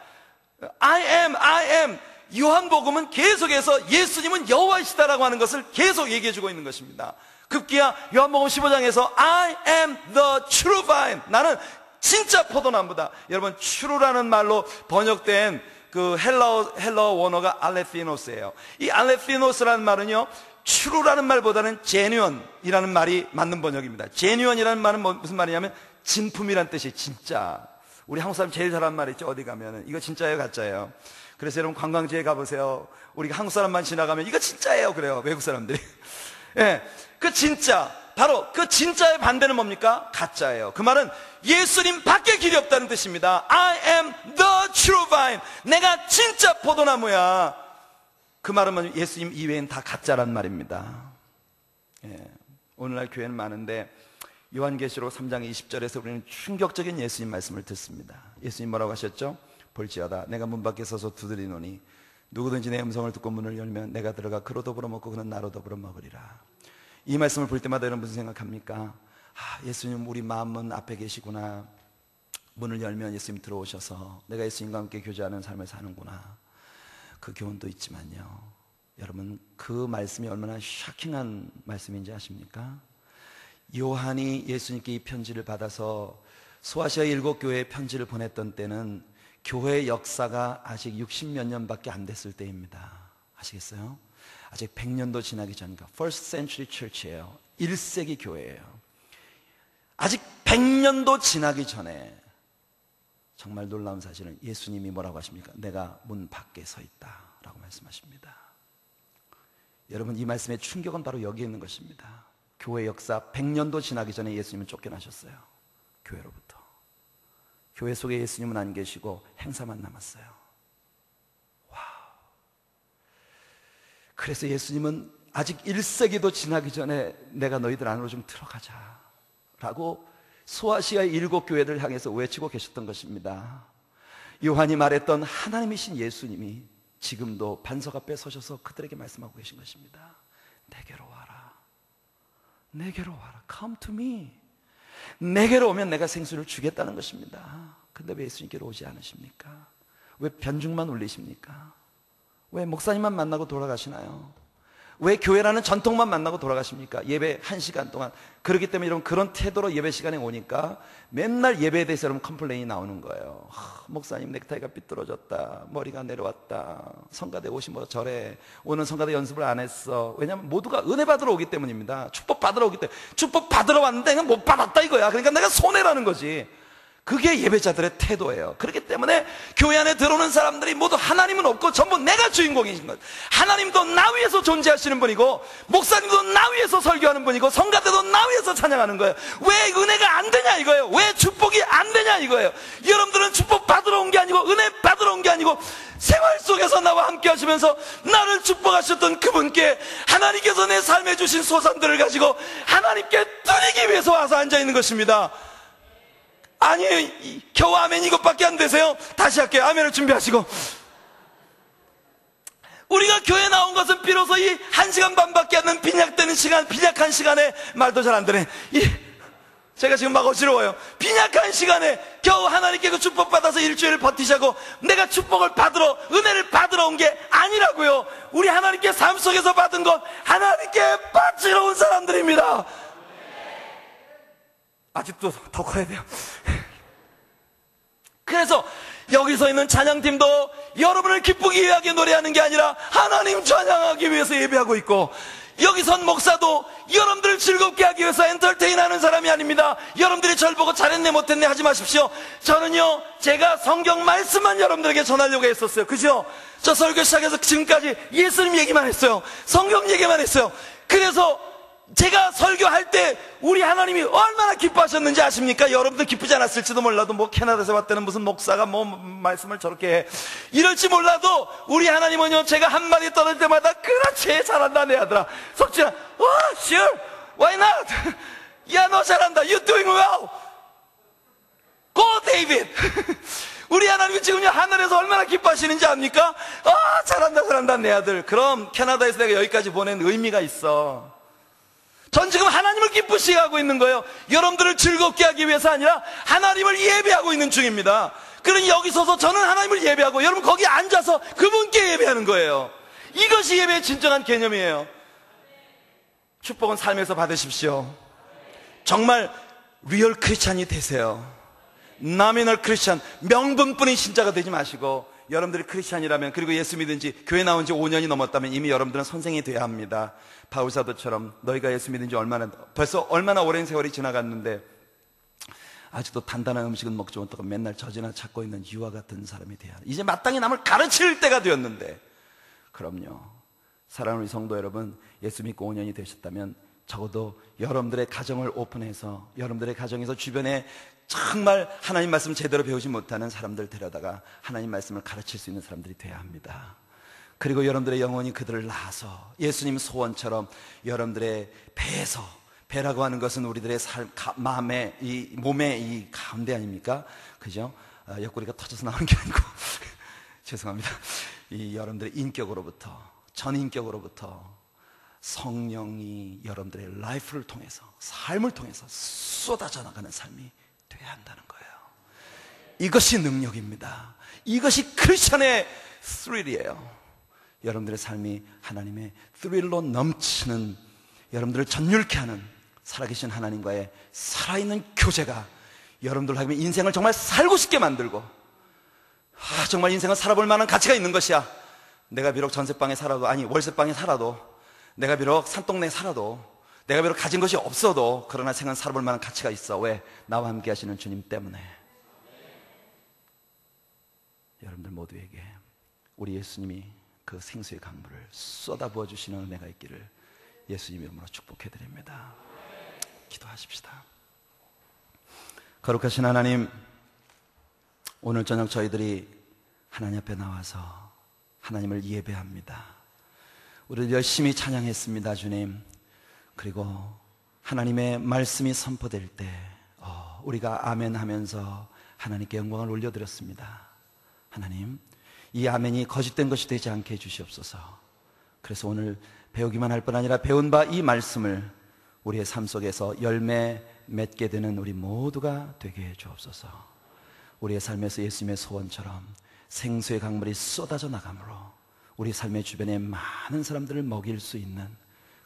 I am. 요한복음은 계속해서 예수님은 여호와이시다라고 하는 것을 계속 얘기해주고 있는 것입니다. 급기야 요한복음 15장에서 I am the true vine, 나는 진짜 포도나무다. 여러분, true라는 말로 번역된 그 헬라어 원어가 알레피노스예요. 이 알레피노스라는 말은요, true라는 말보다는 genuine이라는 말이 맞는 번역입니다. genuine이라는 말은 무슨 말이냐면 진품이란 뜻이에요. 진짜. 우리 한국 사람 제일 잘하는 말 있죠. 어디 가면은 이거 진짜예요, 가짜예요. 그래서 여러분 관광지에 가보세요. 우리가 한국 사람만 지나가면 이거 진짜예요 그래요, 외국 사람들이. 예, 그 진짜, 바로 그 진짜의 반대는 뭡니까? 가짜예요. 그 말은 예수님 밖에 길이 없다는 뜻입니다. I am the true vine, 내가 진짜 포도나무야. 그 말은 예수님 이외엔 다 가짜란 말입니다. 예, 오늘날 교회는 많은데 요한계시록 3장 20절에서 우리는 충격적인 예수님 말씀을 듣습니다. 예수님 뭐라고 하셨죠? 볼지어다 내가 문 밖에 서서 두드리노니 누구든지 내 음성을 듣고 문을 열면 내가 들어가 그로 더불어 먹고 그는 나로 더불어 먹으리라. 이 말씀을 볼 때마다 여러분 무슨 생각합니까? 예수님 우리 마음은 앞에 계시구나. 문을 열면 예수님 들어오셔서 내가 예수님과 함께 교제하는 삶을 사는구나. 그 교훈도 있지만요, 여러분, 그 말씀이 얼마나 쇼킹한 말씀인지 아십니까? 요한이 예수님께 이 편지를 받아서 소아시아 7교회에 편지를 보냈던 때는 교회의 역사가 아직 60몇 년밖에 안 됐을 때입니다. 아시겠어요? 아직 100년도 지나기 전이니까 First Century Church예요. 1세기 교회예요. 아직 100년도 지나기 전에 정말 놀라운 사실은 예수님이 뭐라고 하십니까? 내가 문 밖에 서 있다 라고 말씀하십니다. 여러분, 이 말씀의 충격은 바로 여기에 있는 것입니다. 교회 역사 100년도 지나기 전에 예수님은 쫓겨나셨어요. 교회로부터. 교회 속에 예수님은 안 계시고 행사만 남았어요. 와우. 그래서 예수님은 아직 1세기도 지나기 전에 내가 너희들 안으로 좀 들어가자 라고 소아시아 7교회를 향해서 외치고 계셨던 것입니다. 요한이 말했던 하나님이신 예수님이 지금도 반석 앞에 서셔서 그들에게 말씀하고 계신 것입니다. 내게로 와라. 내게로 와라. Come to me. 내게로 오면 내가 생수를 주겠다는 것입니다. 근데 왜 예수님께로 오지 않으십니까? 왜 변죽만 올리십니까? 왜 목사님만 만나고 돌아가시나요? 왜 교회라는 전통만 만나고 돌아가십니까? 예배 1시간 동안. 그렇기 때문에 여러분, 그런 태도로 예배 시간에 오니까 맨날 예배에 대해서 여러분 컴플레인이 나오는 거예요. 목사님 넥타이가 삐뚤어졌다, 머리가 내려왔다, 성가대 옷이 뭐 저래, 오늘 성가대 연습을 안 했어. 왜냐하면 모두가 은혜 받으러 오기 때문입니다. 축복 받으러 오기 때문에. 축복 받으러 왔는데 그냥 못 받았다 이거야. 그러니까 내가 손해라는 거지. 그게 예배자들의 태도예요. 그렇기 때문에 교회 안에 들어오는 사람들이 모두 하나님은 없고 전부 내가 주인공이신 것. 하나님도 나 위에서 존재하시는 분이고, 목사님도 나 위에서 설교하는 분이고, 성가대도 나 위에서 찬양하는 거예요. 왜 은혜가 안 되냐 이거예요. 왜 축복이 안 되냐 이거예요. 여러분들은 축복 받으러 온 게 아니고, 은혜 받으러 온 게 아니고, 생활 속에서 나와 함께 하시면서 나를 축복하셨던 그분께 하나님께서 내 삶에 주신 소산들을 가지고 하나님께 드리기 위해서 와서 앉아있는 것입니다. 아니, 겨우 아멘 이것밖에 안 되세요? 다시 할게요. 아멘을 준비하시고. 우리가 교회 나온 것은 비로소 이 1시간 반밖에 안 되는 빈약되는 시간, 빈약한 시간에, 말도 잘 안 되네. 제가 지금 막 어지러워요. 빈약한 시간에 겨우 하나님께 그 축복 받아서 일주일을 버티자고 내가 축복을 받으러, 은혜를 받으러 온 게 아니라고요. 우리 하나님께 삶 속에서 받은 것 하나님께 바치러 온 사람들입니다. 아직도 더 커야 돼요. 그래서 여기서 있는 찬양팀도 여러분을 기쁘기 위하게 노래하는 게 아니라 하나님 찬양하기 위해서 예배하고 있고, 여기 선 목사도 여러분들을 즐겁게 하기 위해서 엔터테인하는 사람이 아닙니다. 여러분들이 저를 보고 잘했네 못했네 하지 마십시오. 저는요, 제가 성경 말씀만 여러분들에게 전하려고 했었어요. 그죠? 저 설교 시작해서 지금까지 예수님 얘기만 했어요. 성경 얘기만 했어요. 그래서 제가 설교할 때 우리 하나님이 얼마나 기뻐하셨는지 아십니까? 여러분들 기쁘지 않았을지도 몰라도, 뭐 캐나다에서 왔다는 무슨 목사가 뭐 말씀을 저렇게 해 이럴지 몰라도, 우리 하나님은요, 제가 한마디 떠들 때마다 그렇지 잘한다 내 아들아, 석진아, sure, why not? 야, 너 잘한다, you're doing well, go David. 우리 하나님이 지금요 하늘에서 얼마나 기뻐하시는지 압니까? 잘한다 내 아들. 그럼 캐나다에서 내가 여기까지 보낸 의미가 있어. 전 지금 하나님을 기쁘시게 하고 있는 거예요. 여러분들을 즐겁게 하기 위해서 아니라 하나님을 예배하고 있는 중입니다. 그러니 여기 서서 저는 하나님을 예배하고, 여러분 거기 앉아서 그분께 예배하는 거예요. 이것이 예배의 진정한 개념이에요. 축복은 삶에서 받으십시오. 정말 리얼 크리스찬이 되세요. 나미널 크리스찬, 명분뿐인 신자가 되지 마시고, 여러분들이 크리스찬이라면, 그리고 예수 믿은 지, 교회 나온 지 5년이 넘었다면 이미 여러분들은 선생이 돼야 합니다. 바울사도처럼 너희가 예수 믿은 지 벌써 얼마나 오랜 세월이 지나갔는데 아직도 단단한 음식은 먹지 못하고 맨날 젖이나 찾고 있는 유아 같은 사람이 돼야, 이제 마땅히 남을 가르칠 때가 되었는데. 그럼요, 사랑하는 우리 성도 여러분, 예수 믿고 5년이 되셨다면 적어도 여러분들의 가정을 오픈해서, 여러분들의 가정에서 주변에 정말 하나님 말씀 제대로 배우지 못하는 사람들 데려다가 하나님 말씀을 가르칠 수 있는 사람들이 돼야 합니다. 그리고 여러분들의 영혼이 그들을 낳아서 예수님 소원처럼 여러분들의 배에서, 배라고 하는 것은 우리들의 마음의, 이 몸의 이 가운데 아닙니까? 그죠? 옆구리가 터져서 나오는 게 아니고 죄송합니다. 이 여러분들의 인격으로부터, 전인격으로부터 성령이 여러분들의 라이프를 통해서, 삶을 통해서 쏟아져 나가는 삶이 돼야 한다는 거예요. 이것이 능력입니다. 이것이 크리스천의 스릴이에요. 여러분들의 삶이 하나님의 스릴로 넘치는, 여러분들을 전율케 하는 살아계신 하나님과의 살아있는 교제가 여러분들 하면 인생을 정말 살고 싶게 만들고, 정말 인생은 살아볼 만한 가치가 있는 것이야. 내가 비록 전세방에 살아도, 아니 월세방에 살아도, 내가 비록 산동네에 살아도, 내가 비록 가진 것이 없어도, 그러나 생은 살아볼 만한 가치가 있어. 왜? 나와 함께 하시는 주님 때문에. 여러분들 모두에게 우리 예수님이 그 생수의 강물을 쏟아부어 주시는 은혜가 있기를 예수님의 이름으로 축복해 드립니다. 기도하십시다. 거룩하신 하나님, 오늘 저녁 저희들이 하나님 앞에 나와서 하나님을 예배합니다. 우리를 열심히 찬양했습니다, 주님. 그리고 하나님의 말씀이 선포될 때 우리가 아멘 하면서 하나님께 영광을 올려드렸습니다. 하나님, 이 아멘이 거짓된 것이 되지 않게 해주시옵소서. 그래서 오늘 배우기만 할 뿐 아니라 배운 바 이 말씀을 우리의 삶 속에서 열매 맺게 되는 우리 모두가 되게 해 주옵소서. 우리의 삶에서 예수님의 소원처럼 생수의 강물이 쏟아져 나가므로 우리 삶의 주변에 많은 사람들을 먹일 수 있는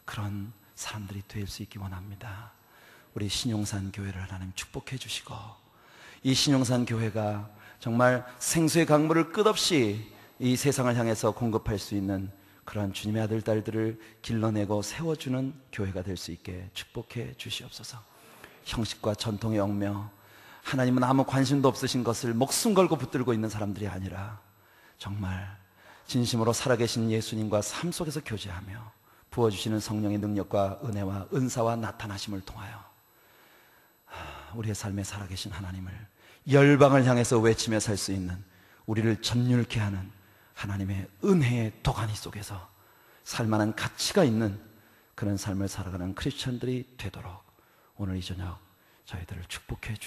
그런 사람들이 될 수 있기 원합니다. 우리 신용산 교회를 하나님 축복해 주시고, 이 신용산 교회가 정말 생수의 강물을 끝없이 이 세상을 향해서 공급할 수 있는 그러한 주님의 아들, 딸들을 길러내고 세워주는 교회가 될 수 있게 축복해 주시옵소서. 형식과 전통에 얽매여 하나님은 아무 관심도 없으신 것을 목숨 걸고 붙들고 있는 사람들이 아니라 정말 진심으로 살아계신 예수님과 삶 속에서 교제하며 부어주시는 성령의 능력과 은혜와 은사와 나타나심을 통하여 우리의 삶에 살아계신 하나님을 열방을 향해서 외치며 살 수 있는, 우리를 전율케 하는 하나님의 은혜의 도가니 속에서 살만한 가치가 있는 그런 삶을 살아가는 크리스천들이 되도록 오늘 이 저녁 저희들을 축복해 주시옵소서.